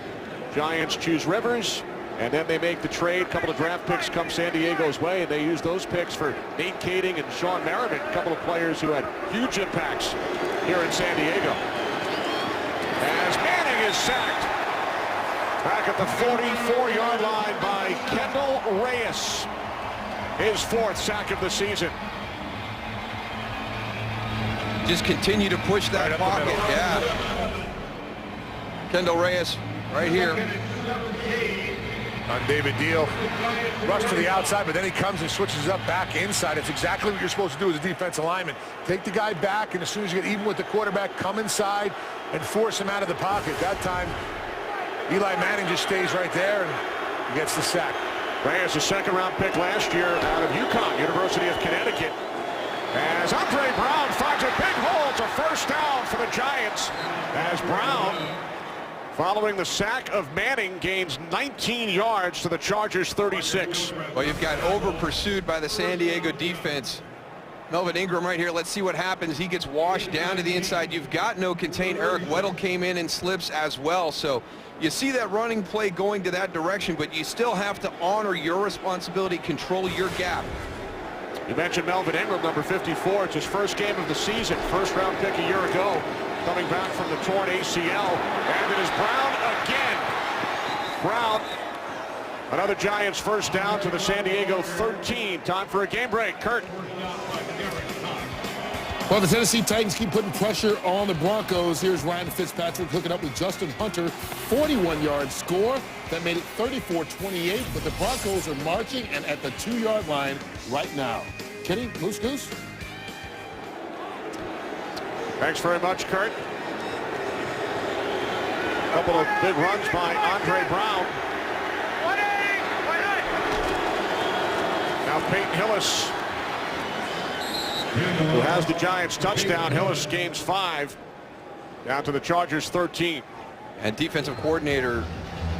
Giants choose Rivers, and then they make the trade. A couple of draft picks come San Diego's way, and they use those picks for Nate Kading and Sean Merriman, a couple of players who had huge impacts here in San Diego. As Manning is sacked back at the 44-yard line by Kendall Reyes. His 4th sack of the season. Just continue to push that pocket. Yeah. Kendall Reyes right here. On David Deal. Rush to the outside, but then he comes and switches up back inside. It's exactly what you're supposed to do as a defensive lineman. Take the guy back, and as soon as you get even with the quarterback, come inside and force him out of the pocket. That time, Eli Manning just stays right there and gets the sack. Reyes, a 2nd-round pick last year out of UConn, University of Connecticut. As Andre Brown finds a big hole, it's a first down for the Giants. As Brown, following the sack of Manning, gains 19 yards to the Chargers' 36. Well, you've got over-pursued by the San Diego defense. Melvin Ingram right here. Let's see what happens. He gets washed down to the inside. You've got no contain. Eric Weddle came in and slips as well. So you see that running play going to that direction, but you still have to honor your responsibility, control your gap. You mentioned Melvin Ingram, number 54. It's his first game of the season. First round pick a year ago. Coming back from the torn ACL. And it is Brown again. Brown, another Giants first down to the San Diego 13. Time for a game break. Kurt. Well, the Tennessee Titans keep putting pressure on the Broncos. Here's Ryan Fitzpatrick hooking up with Justin Hunter. 41-yard score that made it 34-28. But the Broncos are marching and at the 2-yard line right now. Kenny, Moose Goose? Thanks very much, Kurt. A couple of big runs by Andre Brown. Now Peyton Hillis, who has the Giants touchdown. Hillis gains 5, down to the Chargers 13. And defensive coordinator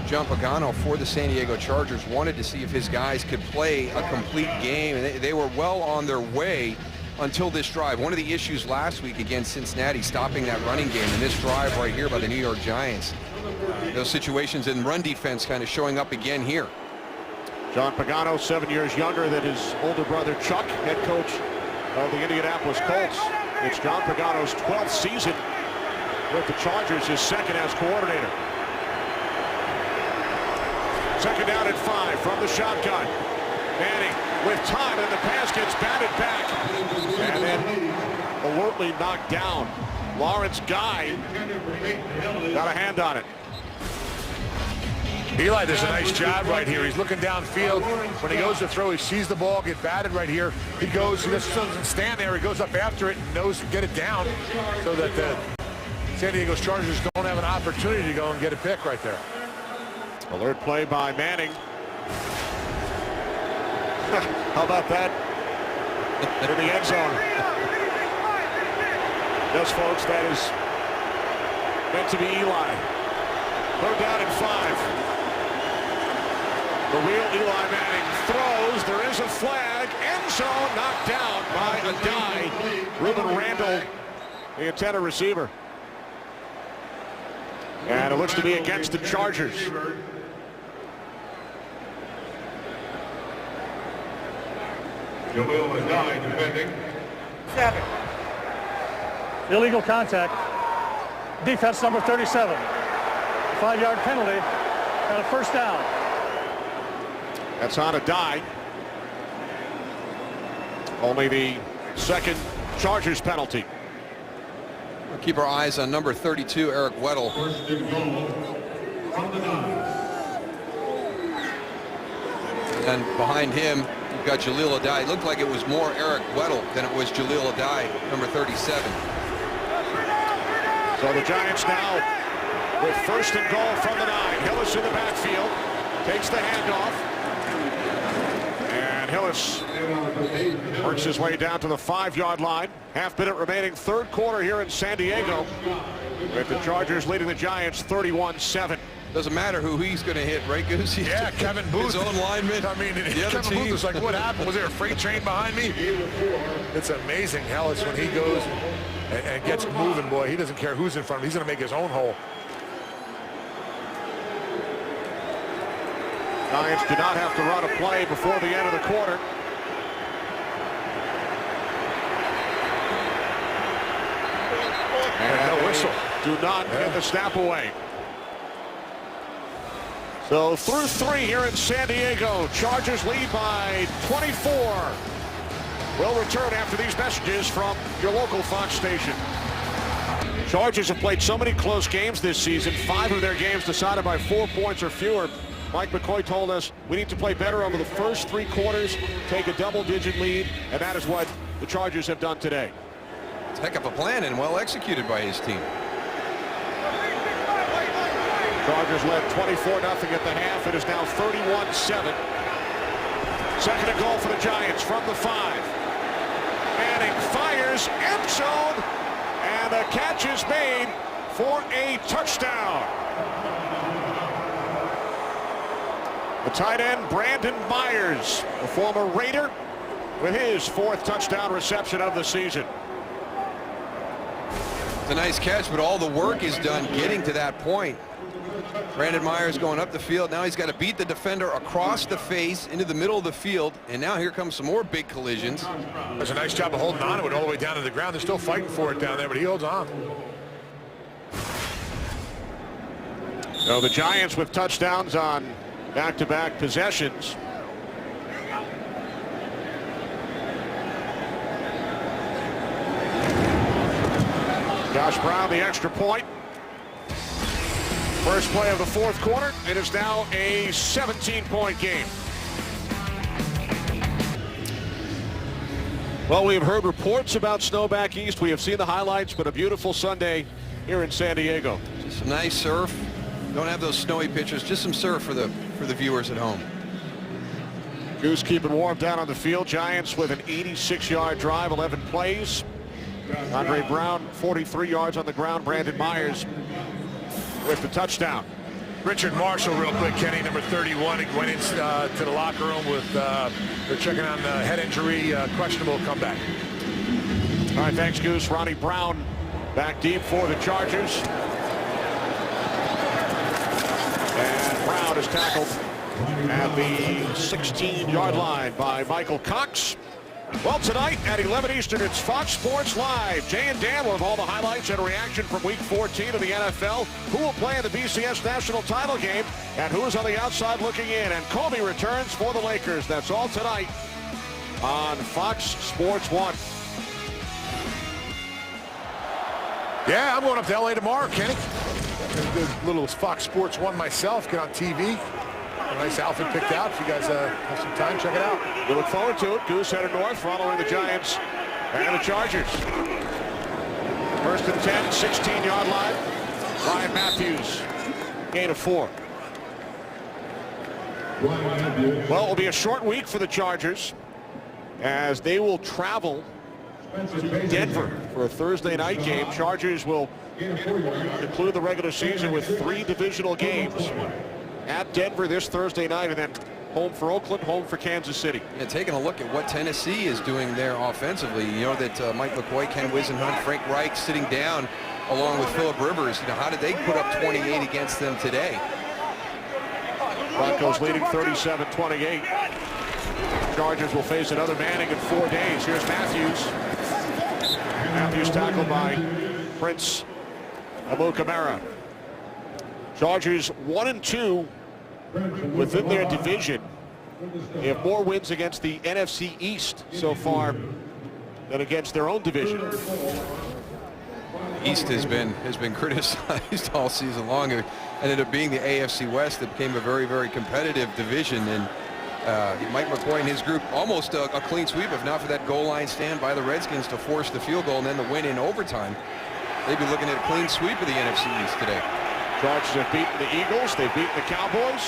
John Pagano for the San Diego Chargers wanted to see if his guys could play a complete game, and they were well on their way until this drive. One of the issues last week against Cincinnati, stopping that running game, and this drive right here by the New York Giants. Those situations in run defense kind of showing up again here. John Pagano, 7 years younger than his older brother Chuck, head coach of the Indianapolis Colts. It's John Pagano's 12th season with the Chargers, his second as coordinator. Second down and 5 from the shotgun. Manning with time, and the pass gets batted back and then alertly knocked down. Lawrence Guy got a hand on it. Eli does a nice job right here. He's looking downfield. When he goes to throw, he sees the ball get batted right here. He goes, he just doesn't stand there. He goes up after it and knows to get it down so that the San Diego Chargers don't have an opportunity to go and get a pick right there. Alert play by Manning. How about that? In the end zone. Yes, folks, that is meant to be Eli. Third down and 5. The real Eli Manning throws. There is a flag. End zone knocked down by Addae. Ruben Randall, the intended receiver. And it looks to be against the Chargers. Jaleel Addae defending. 7. Illegal contact. Defense number 37. 5-yard penalty and a first down. That's on Addae. Only the second Chargers penalty. We'll keep our eyes on number 32, Eric Weddle. First and goal from the 9. And behind him, you've got Jaleel Addae. It looked like it was more Eric Weddle than it was Jaleel Addae, number 37. So the Giants now with first and goal from the 9. Hillis in the backfield. Takes the handoff. And Hillis works his way down to the 5-yard line. Half minute remaining, third quarter here in San Diego, with the Chargers leading the Giants 31-7. Doesn't matter who he's going to hit, right, Goose? Yeah, Kevin Booth. His own lineman. I mean, the other Kevin team. Booth was like, what happened? Was there a freight train behind me? It's amazing, Hillis, when he goes and gets moving, boy. He doesn't care who's in front of him. He's going to make his own hole. Giants do not have to run a play before the end of the quarter. And no whistle. Do not get the snap away. So through 3 here in San Diego. Chargers lead by 24. We'll return after these messages from your local Fox station. Chargers have played so many close games this season. 5 of their games decided by 4 points or fewer. Mike McCoy told us we need to play better over the first 3 quarters, take a double-digit lead, and that is what the Chargers have done today. It's a heck of a plan and well executed by his team. Chargers led 24-0 at the half. It is now 31-7. Second and goal for the Giants from the 5. Manning fires, end zone, and the catch is made for a touchdown. The tight end, Brandon Myers, a former Raider, with his 4th touchdown reception of the season. It's a nice catch, but all the work is done getting to that point. Brandon Myers going up the field. Now he's got to beat the defender across the face into the middle of the field. And now here comes some more big collisions. Does a nice job of holding on to it all the way down to the ground. They're still fighting for it down there, but he holds on. So the Giants with touchdowns on back-to-back possessions. Josh Brown, the extra point. First play of the fourth quarter. It is now a 17-point game. Well, we have heard reports about snow back east. We have seen the highlights, but a beautiful Sunday here in San Diego. Just some nice surf. Don't have those snowy pictures. Just some surf for the viewers at home. Goose keeping warm down on the field. Giants with an 86-yard drive, 11 plays. Andre Brown, 43 yards on the ground. Brandon Myers with the touchdown. Richard Marshall, real quick, Kenny, number 31. He went into the locker room with, they're checking on head injury, questionable comeback. All right, thanks, Goose. Ronnie Brown back deep for the Chargers. And Brown is tackled at the 16-yard line by Michael Cox. Well, tonight at 11 Eastern, it's Fox Sports Live. Jay and Dan will have all the highlights and reaction from Week 14 of the NFL. Who will play in the BCS National Title game, and who is on the outside looking in. And Kobe returns for the Lakers. That's all tonight on Fox Sports 1. Yeah, I'm going up to L.A. tomorrow, Kenny. Do a little Fox Sports 1 myself, get on TV. A nice outfit picked out. If you guys have some time, check it out. We look forward to it. Goose headed north following the Giants and the Chargers. First and 10, 16-yard line. Ryan Matthews, gain of 4. Well, it will be a short week for the Chargers as they will travel to Denver for a Thursday night game. Chargers will conclude the regular season with 3 divisional games. At Denver this Thursday night, and then home for Oakland, home for Kansas City. And taking a look at what Tennessee is doing there offensively, you know that Mike McCoy, Ken Wisenhunt, Frank Reich sitting down along with Phillip Rivers. You know, how did they put up 28 against them today? Broncos leading 37-28. Chargers will face another Manning in 4 days. Here's Matthews. Matthews tackled by Prince Amukamara. Chargers 1-2 within their division. They have more wins against the NFC East so far than against their own division. East has been criticized all season long. It ended up being the AFC West that became a very, very competitive division. And Mike McCoy and his group almost a clean sweep, if not for that goal line stand by the Redskins to force the field goal and then the win in overtime. They'd be looking at a clean sweep of the NFC East today. Chargers have beaten the Eagles, they've beaten the Cowboys,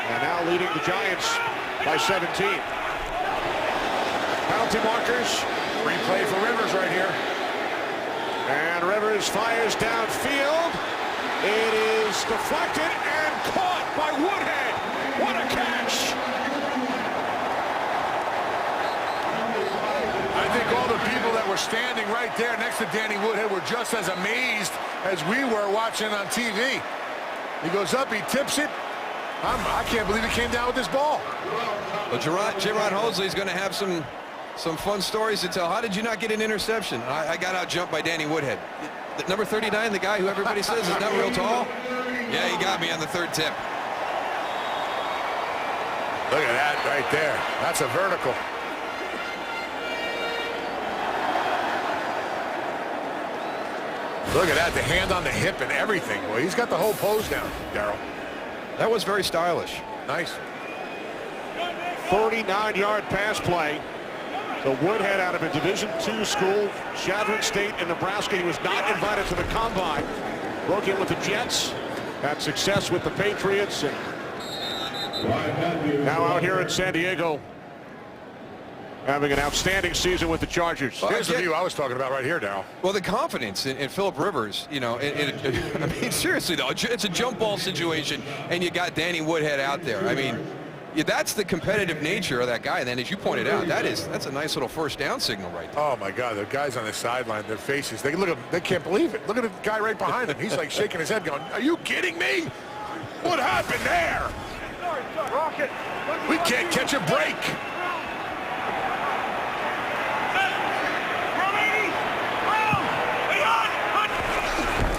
and now leading the Giants by 17. Penalty markers. Replay for Rivers right here. And Rivers fires downfield. It is deflected and caught by Woodhead. What a catch! I think all the people that were standing right there next to Danny Woodhead were just as amazed as we were watching on TV. He goes up, he tips it. I can't believe he came down with this ball. Well, Jaron Hosley's going to have some fun stories to tell. How did you not get an interception? I got out jumped by Danny Woodhead. The number 39, the guy who everybody says is not real tall. Yeah, he got me on the 3rd tip. Look at that right there. That's a vertical. Look at that, the hand on the hip and everything. Well, he's got the whole pose down, Darryl. That was very stylish. Nice. 39-yard pass play. So Woodhead out of a Division II school, Chadron State in Nebraska. He was not invited to the combine. Broke in with the Jets. Had success with the Patriots. And now out here in San Diego, having an outstanding season with the Chargers. Well, here's the view I was talking about right here, Darryl. Well, the confidence in Phillip Rivers, you know, I mean, seriously, though, it's a jump ball situation, and you got Danny Woodhead out there. I mean, Yeah, that's the competitive nature of that guy. And then, as you pointed out, that's a nice little first down signal right there. Oh my God, the guys on the sideline, their faces, they look at, they can't believe it. Look at the guy right behind him. He's like shaking his head going, are you kidding me? What happened there? We can't catch a break.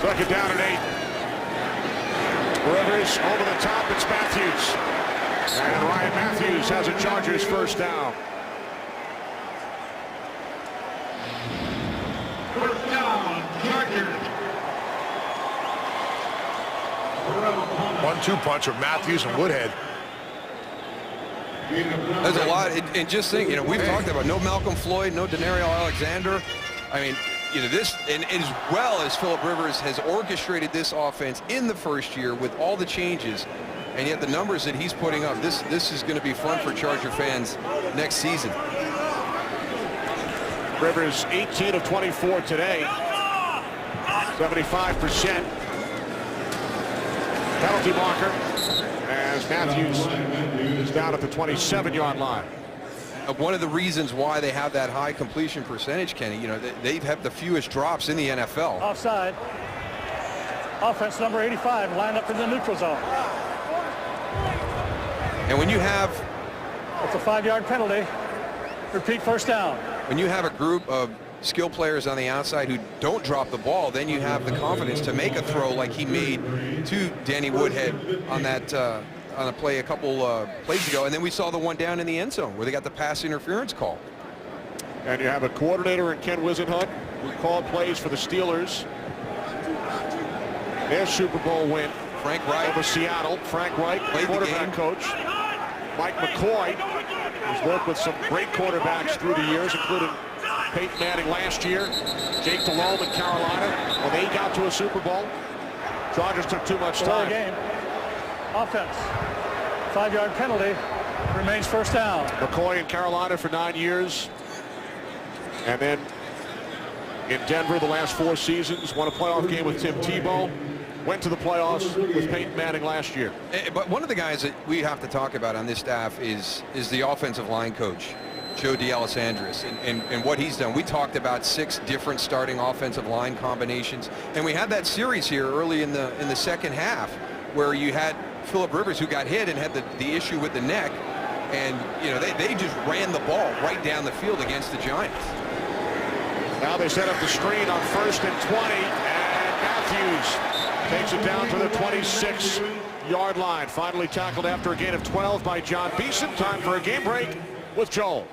Second down and 8. Rivers over the top. It's Matthews. And Ryan Matthews has a Chargers first down. First down, Chargers. 1-2 punch of Matthews and Woodhead. There's a lot, and just think, we've talked about no Malcolm Floyd, no Denario Alexander. I mean, this, and as well as Philip Rivers has orchestrated this offense in the first year with all the changes, and yet the numbers that he's putting up, this is going to be fun for Charger fans next season. Rivers 18 of 24 today, 75%. Penalty marker as Matthews is down at the 27-yard line. One of the reasons why they have that high completion percentage, Kenny, they have the fewest drops in the NFL. Offside. Offense number 85 lined up in the neutral zone. And when you have... It's a 5-yard penalty. Repeat first down. When you have a group of skill players on the outside who don't drop the ball, then you have the confidence to make a throw like he made to Danny Woodhead on that on a play a couple plays ago. And then we saw the one down in the end zone where they got the pass interference call. And you have a coordinator in Ken Wisenhunt who called plays for the Steelers. Their Super Bowl win. Frank Reich over Seattle. Frank Reich, quarterback coach. Mike McCoy has worked with some great quarterbacks through the years, including Peyton Manning last year, Jake Delhomme in Carolina. When they got to a Super Bowl, Chargers took too much time. Game. Offense. 5-yard penalty. Remains first down. McCoy in Carolina for 9 years. And then in Denver the last 4 seasons. Won a playoff game with Tim Tebow. Went to the playoffs with Peyton Manning last year. But one of the guys that we have to talk about on this staff is the offensive line coach, Joe D'Alessandris, and what he's done. We talked about 6 different starting offensive line combinations, and we had that series here early in the second half where you had Philip Rivers, who got hit and had the issue with the neck, and they just ran the ball right down the field against the Giants. Now they set up the screen on 1st and 20, and Matthews takes it down to the 26-yard line. Finally tackled after a gain of 12 by John Beeson. Time for a game break with Joel.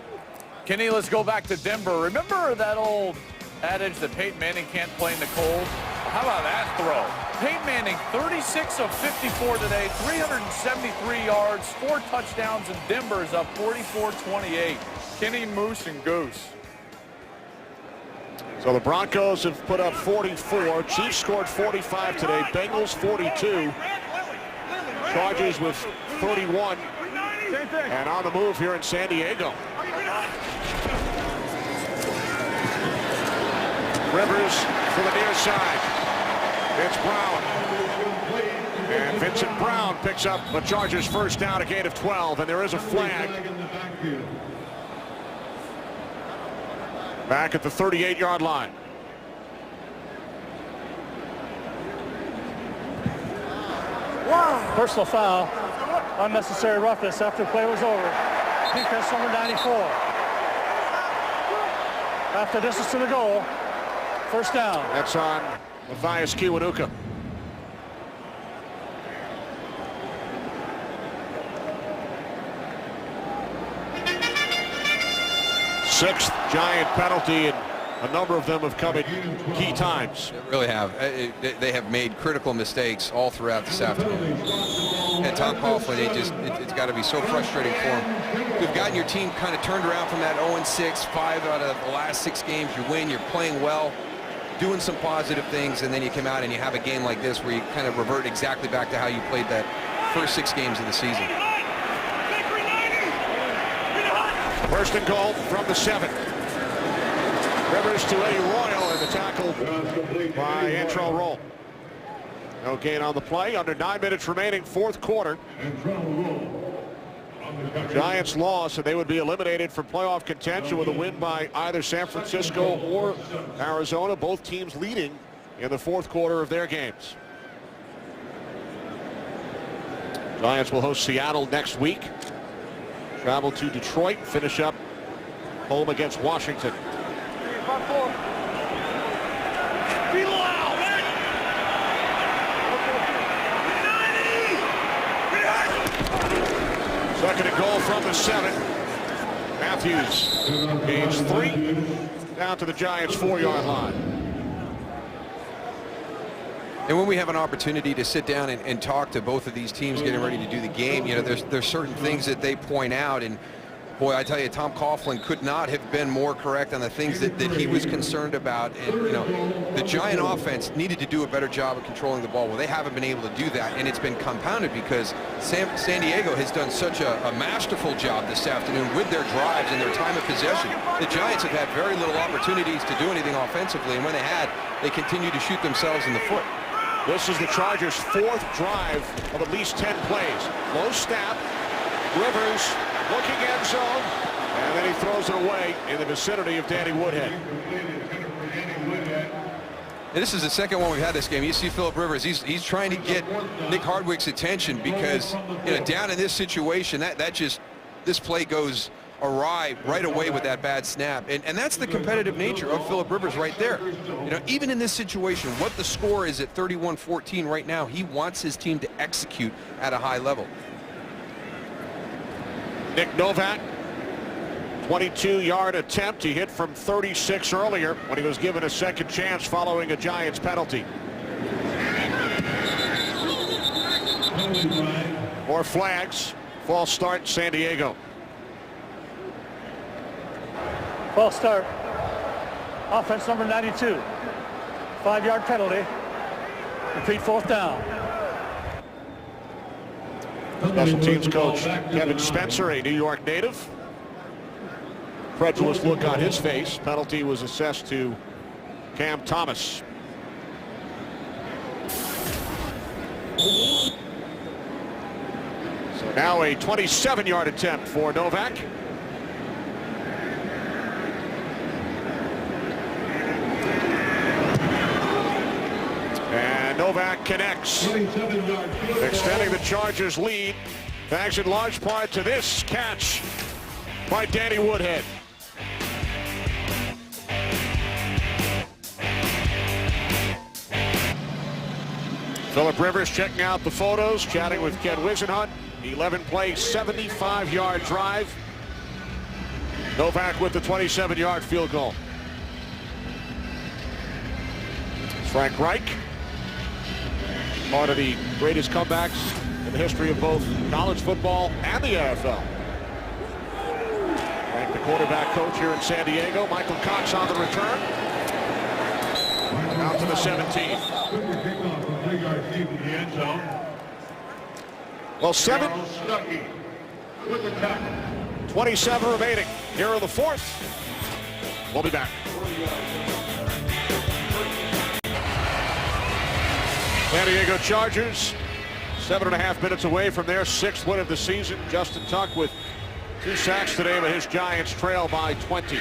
Kenny, let's go back to Denver. Remember that old adage that Peyton Manning can't play in the cold? How about that throw? Peyton Manning, 36 of 54 today, 373 yards, 4 touchdowns, and Denver is up 44-28. Kenny, Moose, and Goose. So the Broncos have put up 44. Chiefs scored 45 today. Bengals 42. Chargers with 31. And on the move here in San Diego. Rivers for the near side. It's Brown. And Vincent Brown picks up the Chargers first down, a gain of 12, and there is a flag. Back at the 38-yard line. Personal foul. Unnecessary roughness after the play was over. Defense number 94. After distance to the goal. First down. That's on Matthias Kiwanuka. Sixth Giant penalty, and a number of them have come at key times. They really have. They have made critical mistakes all throughout this afternoon. And Tom Coughlin, it's got to be so frustrating for him. You've gotten your team kind of turned around from that 0-6, 5 out of the last 6 games. You win, you're playing well, doing some positive things, and then you come out and you have a game like this where you kind of revert exactly back to how you played that first 6 games of the season. First and goal from the 7. Rivers to Eddie Royal, and the tackle by Antrell Roll. No gain on the play. Under 9 minutes remaining, 4th quarter. Giants lost, and they would be eliminated from playoff contention with a win by either San Francisco or Arizona, both teams leading in the fourth quarter of their games. Giants will host Seattle next week. Travel to Detroit, finish up home against Washington. Second and goal from the 7. Matthews gains 3 down to the Giants' 4-yard line. And when we have an opportunity to sit down and talk to both of these teams getting ready to do the game, you know, there's certain things that they point out, and boy, I tell you, Tom Coughlin could not have been more correct on the things that he was concerned about. And, you know, the Giant offense needed to do a better job of controlling the ball. Well, they haven't been able to do that, and it's been compounded because San Diego has done such a masterful job this afternoon with their drives and their time of possession. The Giants have had very little opportunities to do anything offensively, and when they had, they continued to shoot themselves in the foot. This is the Chargers' 4th drive of at least 10 plays. Low snap. Rivers looking end zone, and then he throws it away in the vicinity of Danny Woodhead. And this is the second one we've had this game. You see Philip Rivers, he's trying to get Nick Hardwick's attention because, you know, down in this situation, this play goes awry right away with that bad snap. And that's the competitive nature of Philip Rivers right there. You know, even in this situation, what the score is at 31-14 right now, he wants his team to execute at a high level. Nick Novak, 22-yard attempt. He hit from 36 earlier when he was given a second chance following a Giants penalty. More flags. False start, San Diego. False start. Offense number 92. 5-yard penalty. Repeat, 4th down. Special teams coach Kevin Spencer, a New York native. Credulous look on his face. Penalty was assessed to Cam Thomas. So now a 27-yard attempt for Novak. And Novak connects, extending the Chargers' lead, thanks in large part to this catch by Danny Woodhead. Philip Rivers checking out the photos, chatting with Ken Wisenhunt. 11-play, 75-yard drive. Novak with the 27-yard field goal. Frank Reich, part of the greatest comebacks in the history of both college football and the NFL. Frank, the quarterback coach here in San Diego. Michael Cox on the return. Out to the 17. Well, 27 remaining. Here are the 4th. We'll be back. San Diego Chargers, 7.5 minutes away from their 6th win of the season. Justin Tuck with 2 sacks today, but his Giants trail by 20.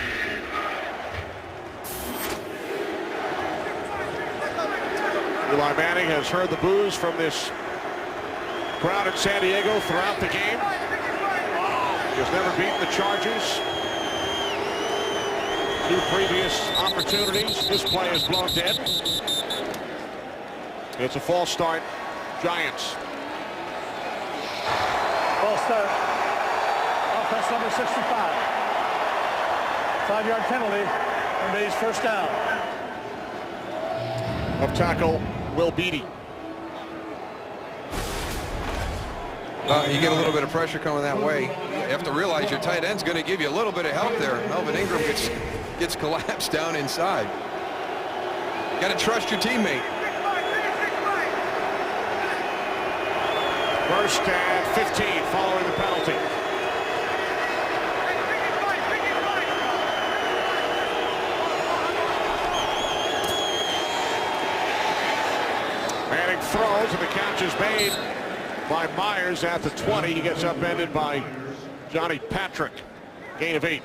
Eli Manning has heard the boos from this crowd in San Diego throughout the game. He has never beaten the Chargers. 2 previous opportunities. This play is blown dead. It's a false start. Giants. False start. Offense number 65. 5-yard penalty. And he's 1st down. Up tackle, Will Beatty. You get a little bit of pressure coming that way. You have to realize your tight end's going to give you a little bit of help there. Melvin Ingram gets collapsed down inside. You got to trust your teammate. 1st and 15 following the penalty. Manning throws, and the catch is made by Myers at the 20. He gets upended by Johnny Patrick. Gain of 8.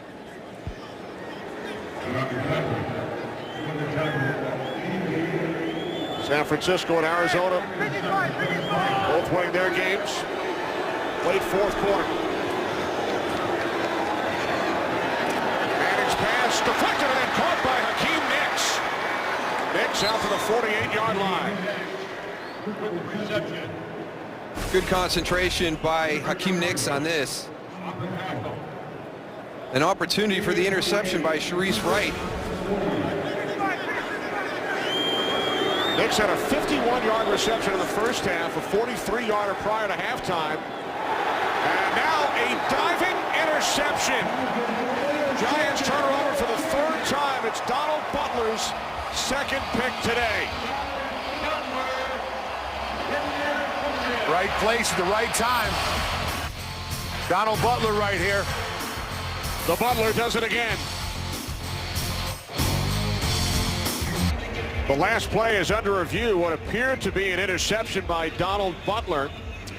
San Francisco and Arizona both winning their games. Late fourth quarter. Manning's pass deflected and then caught by Hakeem Nicks. Nicks out to the 48-yard line. Good concentration by Hakeem Nicks on this. An opportunity for the interception by Sharice Wright. Nicks had a 51-yard reception in the first half, a 43-yarder prior to halftime. And now a diving interception. Giants turn her over for the third time. It's Donald Butler's second pick today. Right place at the right time. Donald Butler right here. The Butler does it again. The last play is under review. What appeared to be an interception by Donald Butler.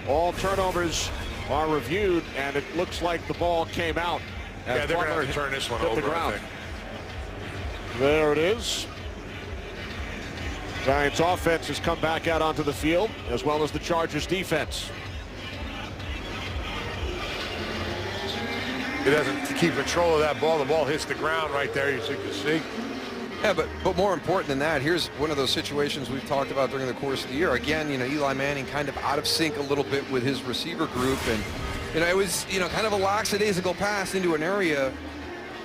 All turnovers are reviewed, and it looks like the ball came out. Yeah, they're going to have to turn this one over, the ground. I think. There it is. Giants offense has come back out onto the field, as well as the Chargers defense. He doesn't keep control of that ball. The ball hits the ground right there, as you can see. Yeah, but more important than that, here's one of those situations we've talked about during the course of the year. Again, Eli Manning kind of out of sync a little bit with his receiver group, and it was kind of a lackadaisical pass into an area,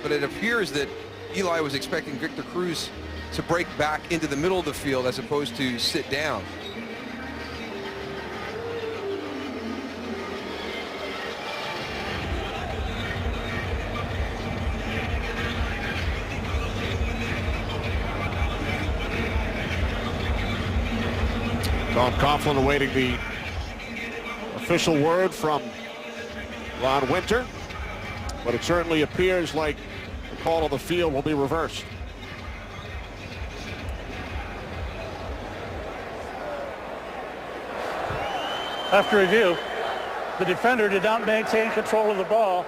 but it appears that Eli was expecting Victor Cruz to break back into the middle of the field as opposed to sit down. Tom Coughlin awaiting the official word from Ron Winter, but it certainly appears like the call of the field will be reversed. After review, the defender did not maintain control of the ball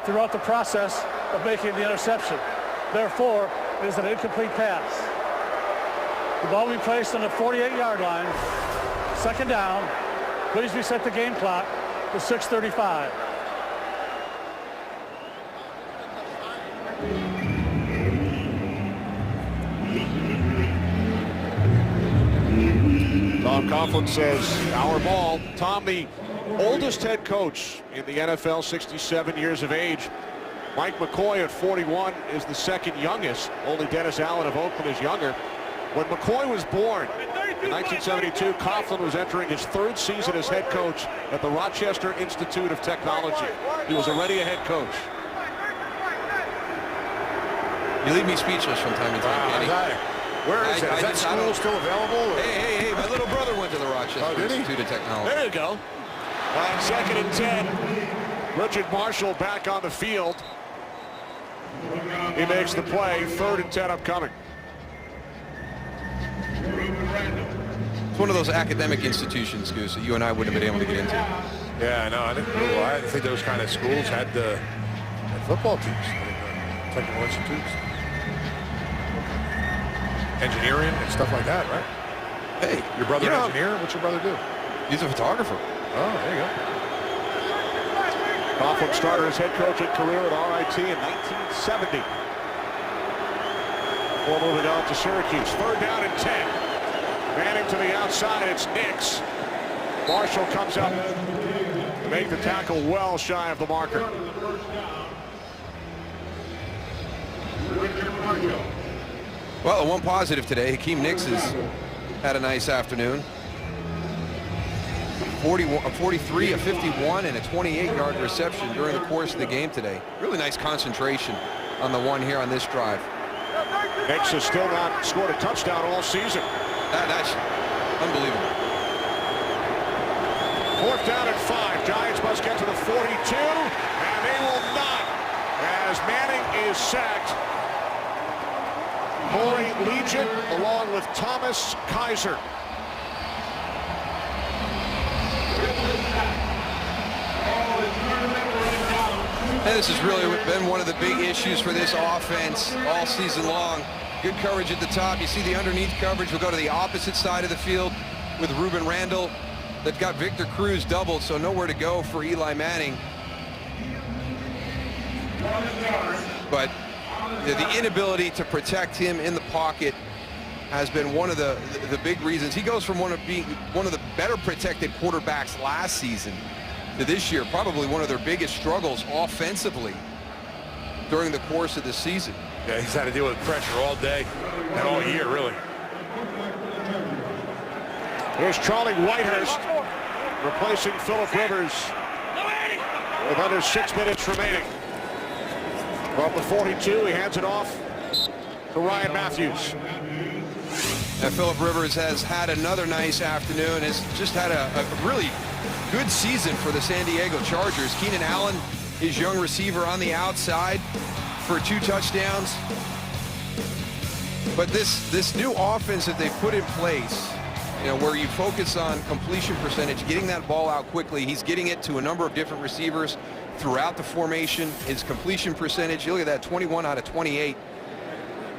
throughout the process of making the interception. Therefore, it is an incomplete pass. The ball will be placed on the 48-yard line. Second down. Please reset the game clock to 6:35. Tom Coughlin says, our ball. Tom, the oldest head coach in the NFL, 67 years of age. Mike McCoy at 41 is the second youngest. Only Dennis Allen of Oakland is younger. When McCoy was born in 1972, Coughlin was entering his third season as head coach at the Rochester Institute of Technology. He was already a head coach. You leave me speechless from time to time, Kenny. Where is that? Is that school still available? Or? Hey, my little brother went to the Rochester Institute of Technology. There you go. On 2nd and 10, Richard Marshall back on the field. He makes the play. 3rd and 10 upcoming. It's one of those academic institutions, Goose, that you and I wouldn't have been able to get into. Yeah, I know. I didn't think those kind of schools had football teams, technical institutes, engineering and stuff like that, right? Hey, your brother an engineer? What's your brother do? He's a photographer. Oh, there you go. Coughlin started his head coaching career at RIT in 1970. Before moving on to Syracuse. 3rd down and 10. Manning to the outside. It's Nicks. Marshall comes up to make the tackle well shy of the marker. Well, one positive today, Hakeem Nicks has had a nice afternoon. 43, a 51, and a 28-yard reception during the course of the game today. Really nice concentration on the one here on this drive. Nicks has still not scored a touchdown all season. That's unbelievable. 4th down and 5. Giants must get to the 42, and they will not, as Manning is sacked. Corey Legion along with Thomas Kaiser. And this has really been one of the big issues for this offense all season long. Good coverage at the top. You see the underneath coverage. We'll go to the opposite side of the field with Ruben Randall. They've got Victor Cruz doubled, so nowhere to go for Eli Manning. But the inability to protect him in the pocket has been one of the big reasons. He goes from being one of the better protected quarterbacks last season to this year, probably one of their biggest struggles offensively during the course of the season. Yeah, he's had to deal with pressure all day and all year, really. Here's Charlie Whitehurst replacing Philip Rivers with under 6 minutes remaining. From the 42, he hands it off to Ryan Matthews. And Philip Rivers has had another nice afternoon, has just had a really good season for the San Diego Chargers. Keenan Allen, his young receiver, on the outside for 2 touchdowns. But this new offense that they put in place, you know, where you focus on completion percentage, getting that ball out quickly, he's getting it to a number of different receivers throughout the formation. His completion percentage, you look at that, 21 out of 28.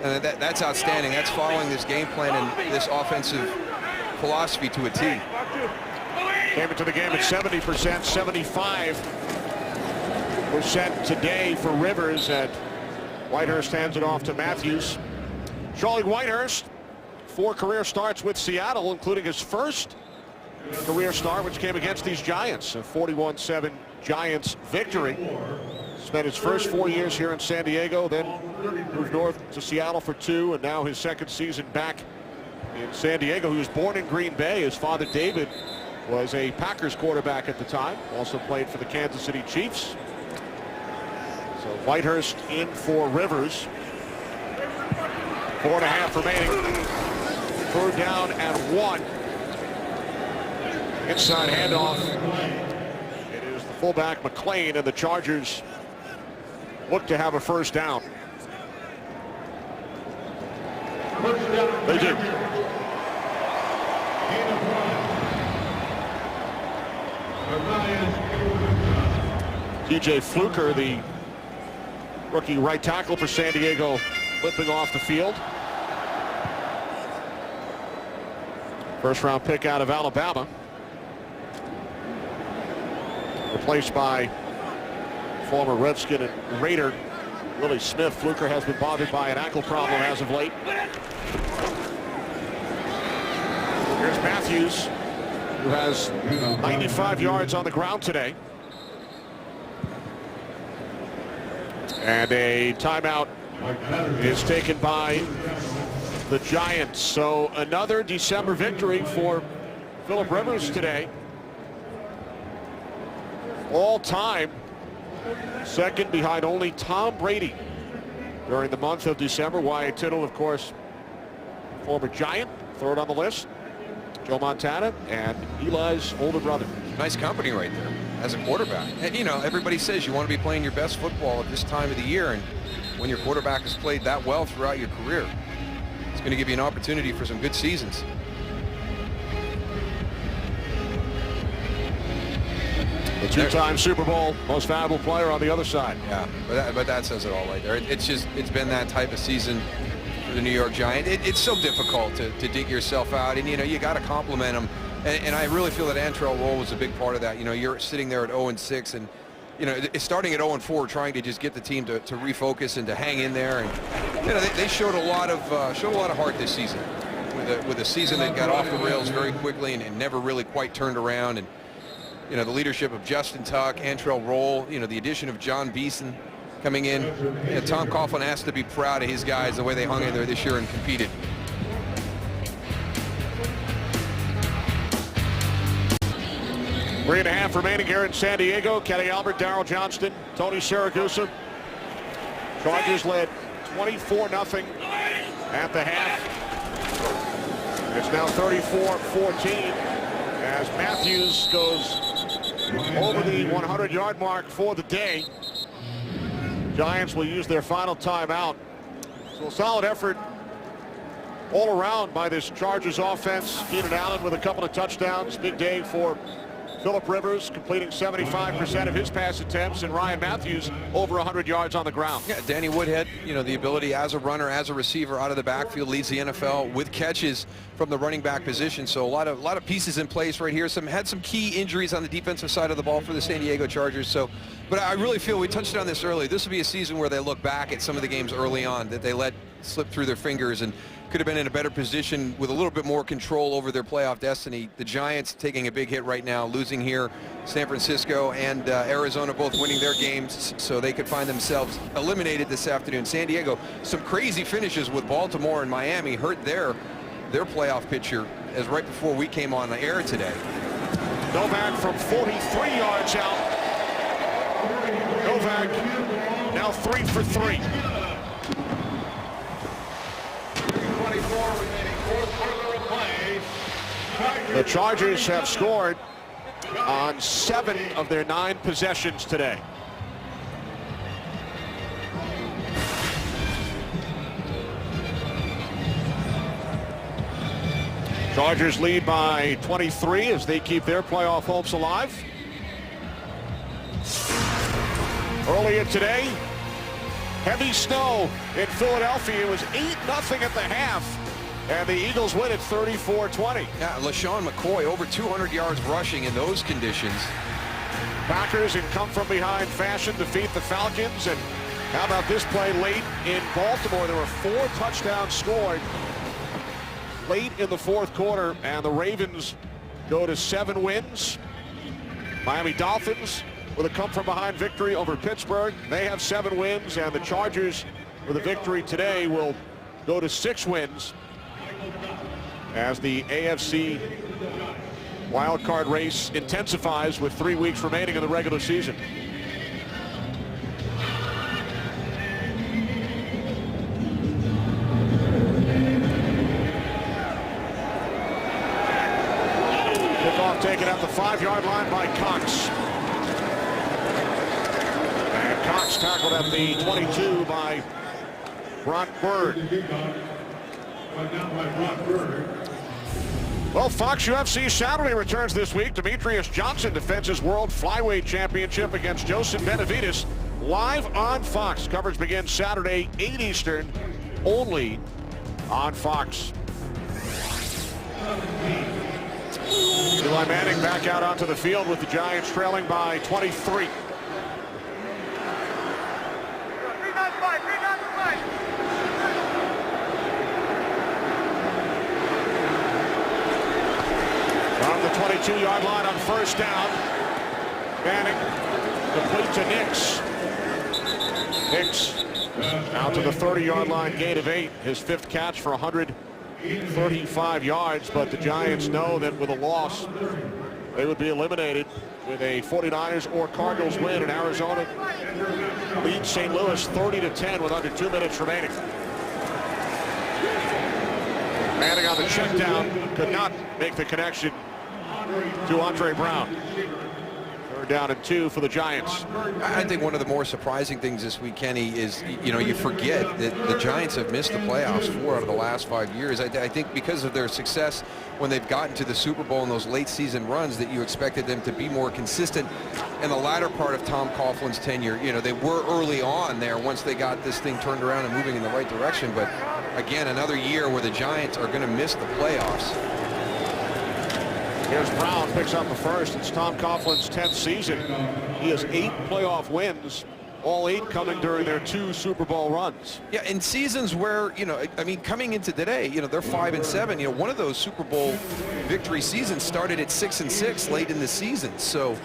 And that's outstanding. That's following this game plan and this offensive philosophy to a T. Came into the game at 70%, 75% today for Rivers, and Whitehurst hands it off to Matthews. Charlie Whitehurst, 4 career starts with Seattle, including his first career start, which came against these Giants, a 41-7 Giants victory. Spent his first 4 years here in San Diego, then moved north to Seattle for 2, and now his second season back in San Diego. He was born in Green Bay. His father, David, was a Packers quarterback at the time, also played for the Kansas City Chiefs. So Whitehurst in for Rivers. 4.5 remaining. 3rd down and 1. Inside handoff. It is the fullback McClain, and the Chargers look to have a first down. They do. TJ Fluker, the rookie right tackle for San Diego, limping off the field. First round pick out of Alabama. Replaced by former Redskin and Raider Willie Smith. Fluker has been bothered by an ankle problem as of late. Here's Matthews, who has 95 yards on the ground today. And a timeout is taken by the Giants. So another December victory for Philip Rivers today. All time second behind only Tom Brady during the month of December. Wyatt Tittle, of course, former Giant, 3rd on the list. Joe Montana and Eli's older brother. Nice company right there as a quarterback. And, you know, everybody says you want to be playing your best football at this time of the year, and when your quarterback has played that well throughout your career, it's going to give you an opportunity for some good seasons. The 2-time Super Bowl most valuable player on the other side. Yeah, but that says it all right there. It's been that type of season for the New York Giants. It's so difficult to dig yourself out, and you know you got to compliment them. And I really feel that Antrel Rolle was a big part of that. You know, you're sitting there at 0-6, and you know it's starting at 0-4, trying to just get the team to refocus and to hang in there. And you know they showed a lot of heart this season with a season that got off the rails very quickly and never really quite turned around. And you know, the leadership of Justin Tuck, Antrel Rolle, you know, the addition of John Beeson coming in. You know, Tom Coughlin has to be proud of his guys, the way they hung in there this year and competed. Three and a half remaining here in San Diego. Kenny Albert, Darryl Johnston, Tony Siragusa. Chargers led 24-0 at the half. It's now 34-14 as Matthews goes over the 100-yard mark for the day. Giants will use their final timeout. So a solid effort all around by this Chargers offense. Keenan Allen with a couple of touchdowns. Big day for Phillip Rivers completing 75% of his pass attempts, and Ryan Matthews over 100 yards on the ground. Yeah, Danny Woodhead, you know, the ability as a runner, as a receiver out of the backfield, leads the NFL with catches from the running back position. So a lot of pieces in place right here. Had some key injuries on the defensive side of the ball for the San Diego Chargers. So, but I really feel, we touched on this earlier, this will be a season where they look back at some of the games early on that they let slip through their fingers and could have been in a better position with a little bit more control over their playoff destiny. The Giants taking a big hit right now, losing here. San Francisco and Arizona both winning their games, so they could find themselves eliminated this afternoon. San Diego, some crazy finishes with Baltimore and Miami hurt their playoff picture as right before we came on the air today. Novak from 43 yards out. Novak now 3 for 3. 24 remaining, fourth quarter of play. The Chargers have scored on 7 of their 9 possessions today. Chargers lead by 23 as they keep their playoff hopes alive. Earlier today, heavy snow in Philadelphia. It was 8-0 at the half, and the Eagles win at 34-20. Yeah, LaShawn McCoy over 200 yards rushing in those conditions. Packers in come-from-behind fashion defeat the Falcons. And how about this play late in Baltimore? There were 4 touchdowns scored late in the fourth quarter, and the Ravens go to 7 wins. Miami Dolphins with a come-from-behind victory over Pittsburgh. They have 7 wins, and the Chargers with a victory today will go to 6 wins as the AFC wildcard race intensifies with 3 weeks remaining in the regular season. Kickoff taken at the 5-yard line by Cox. And Cox tackled at the 22 by Brock Bird. Well, Fox UFC Saturday returns this week. Demetrius Johnson defends his World Flyweight Championship against Joseph Benavidez. Live on Fox. Coverage begins Saturday, 8 Eastern, only on Fox. Eli Manning back out onto the field with the Giants trailing by 23. On the 22-yard line on first down. Manning complete to Nix. Nix out to the 30-yard line, gain of 8. His 5th catch for 135 yards, but the Giants know that with a loss, they would be eliminated with a 49ers or Cardinals win, and Arizona leads St. Louis 30-10 with under 2 minutes remaining. Manning on the check down, could not make the connection to Andre Brown. 3rd down and 2 for the Giants. I think one of the more surprising things this week, Kenny, is, you know, you forget that the Giants have missed the playoffs 4 out of the last 5 years. I think because of their success when they've gotten to the Super Bowl in those late season runs, that you expected them to be more consistent in the latter part of Tom Coughlin's tenure. You know, they were early on there once they got this thing turned around and moving in the right direction. But again, another year where the Giants are going to miss the playoffs. Here's Brown, picks up the first. It's Tom Coughlin's 10th season. He has 8 playoff wins, all 8 coming during their 2 Super Bowl runs. Yeah, in seasons where, you know, I mean, coming into today, you know, they're 5-7. You know, one of those Super Bowl victory seasons started at 6-6 late in the season. So,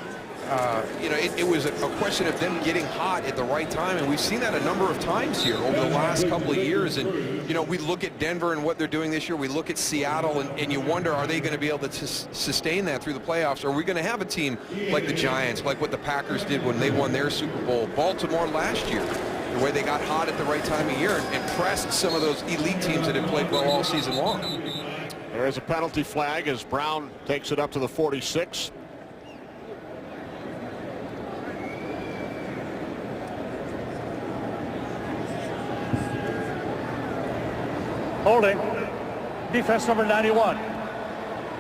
you know, it was a question of them getting hot at the right time, and we've seen that a number of times here over the last couple of years. And, you know, we look at Denver and what they're doing this year. We look at Seattle, and you wonder, are they going to be able to sustain that through the playoffs? Or are we going to have a team like the Giants, like what the Packers did when they won their Super Bowl? Baltimore last year, the way they got hot at the right time of year and pressed some of those elite teams that had played well all season long. There is a penalty flag as Brown takes it up to the 46. Holding. Defense number 91.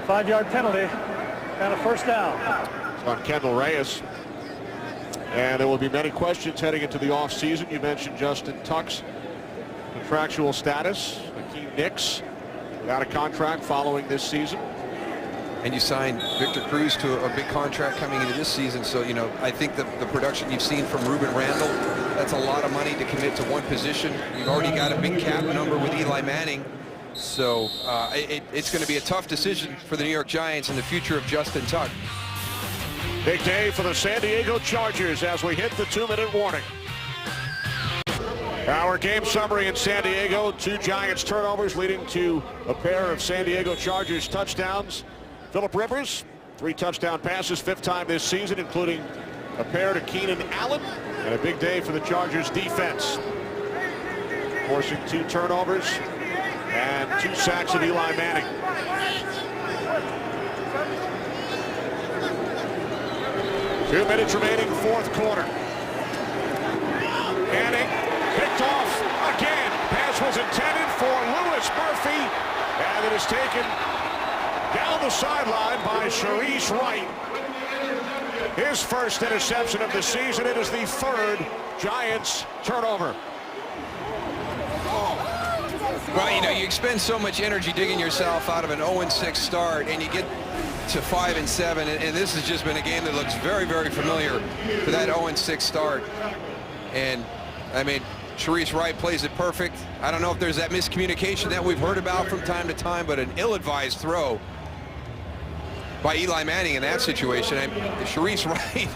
5-yard penalty and a first down. on Kendall Reyes. And there will be many questions heading into the offseason. You mentioned Justin Tuck's contractual status. Hakeem Nicks got a contract following this season. And you signed Victor Cruz to a big contract coming into this season. So, you know, I think the production you've seen from Ruben Randall, that's a lot of money to commit to one position. You've already got a big cap number with Eli Manning. So it's going to be a tough decision for the New York Giants and the future of Justin Tuck. Big day for the San Diego Chargers as we hit the 2-minute warning. Our game summary in San Diego. 2 Giants turnovers leading to a pair of San Diego Chargers touchdowns. Phillip Rivers, 3 touchdown passes, 5th time this season, including a pair to Keenan Allen, and a big day for the Chargers defense, forcing 2 turnovers and 2 sacks of Eli Manning. Two minutes remaining, 4th quarter. Manning picked off again. Pass was intended for Louis Murphy, and it is taken down the sideline by Sharice Wright. His first interception of the season. It is the 3rd Giants turnover. Well, you know, you expend so much energy digging yourself out of an 0-6 start, and you get to 5-7, and this has just been a game that looks very, very familiar to that 0-6 start. And, I mean, Sharice Wright plays it perfect. I don't know if there's that miscommunication that we've heard about from time to time, but an ill-advised throw by Eli Manning in that situation. And Sharice Wright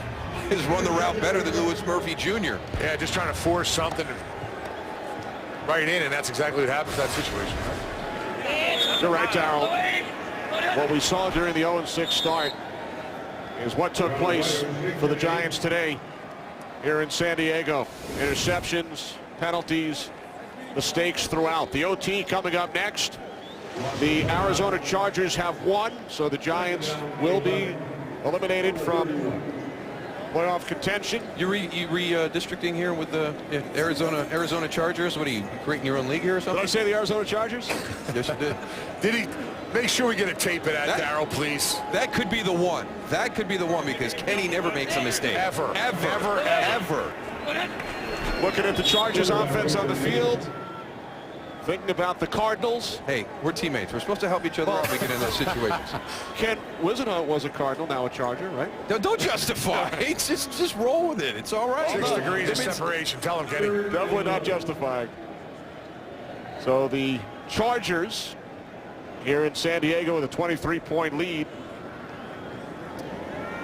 has run the route better than Louis Murphy Jr. Yeah, just trying to force something right in, and that's exactly what happens in that situation. You're right, Darryl. What we saw during the 0-6 start is what took place for the Giants today here in San Diego. Interceptions, penalties, mistakes throughout. The OT coming up next. The Arizona Chargers have won, so the Giants will be eliminated from playoff contention. You redistricting here with the Arizona Chargers? What are you creating your own league here or something? Did I say the Arizona Chargers? Yes, you did. Did he? Make sure we get a tape of that, Darryl, please. That could be the one. That could be the one, because Kenny never makes a mistake. Ever. Looking at the Chargers offense on the field. Thinking about the Cardinals. Hey, we're teammates. We're supposed to help each other out when we get in those situations. Ken Wisenhunt was a Cardinal, now a Charger, right? Don't justify. just roll with it. It's all right. 6 degrees of separation. Tell him, Kenny. Definitely not justifying. So the Chargers here in San Diego with a 23-point lead.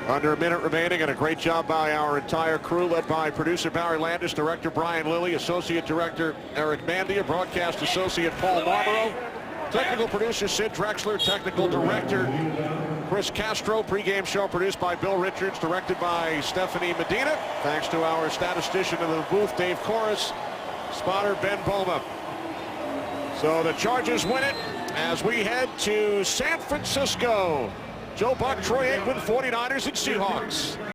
Under a minute remaining, and a great job by our entire crew, led by producer Barry Landis, director Brian Lilly, associate director Eric Mandia, broadcast associate Paul Marlborough, technical producer Sid Drexler, technical director Chris Castro, pregame show produced by Bill Richards, directed by Stephanie Medina. Thanks to our statistician in the booth, Dave Corris, spotter Ben Boma. So the Chargers win it as we head to San Francisco. Joe Buck, Troy Aikman, 49ers and Seahawks.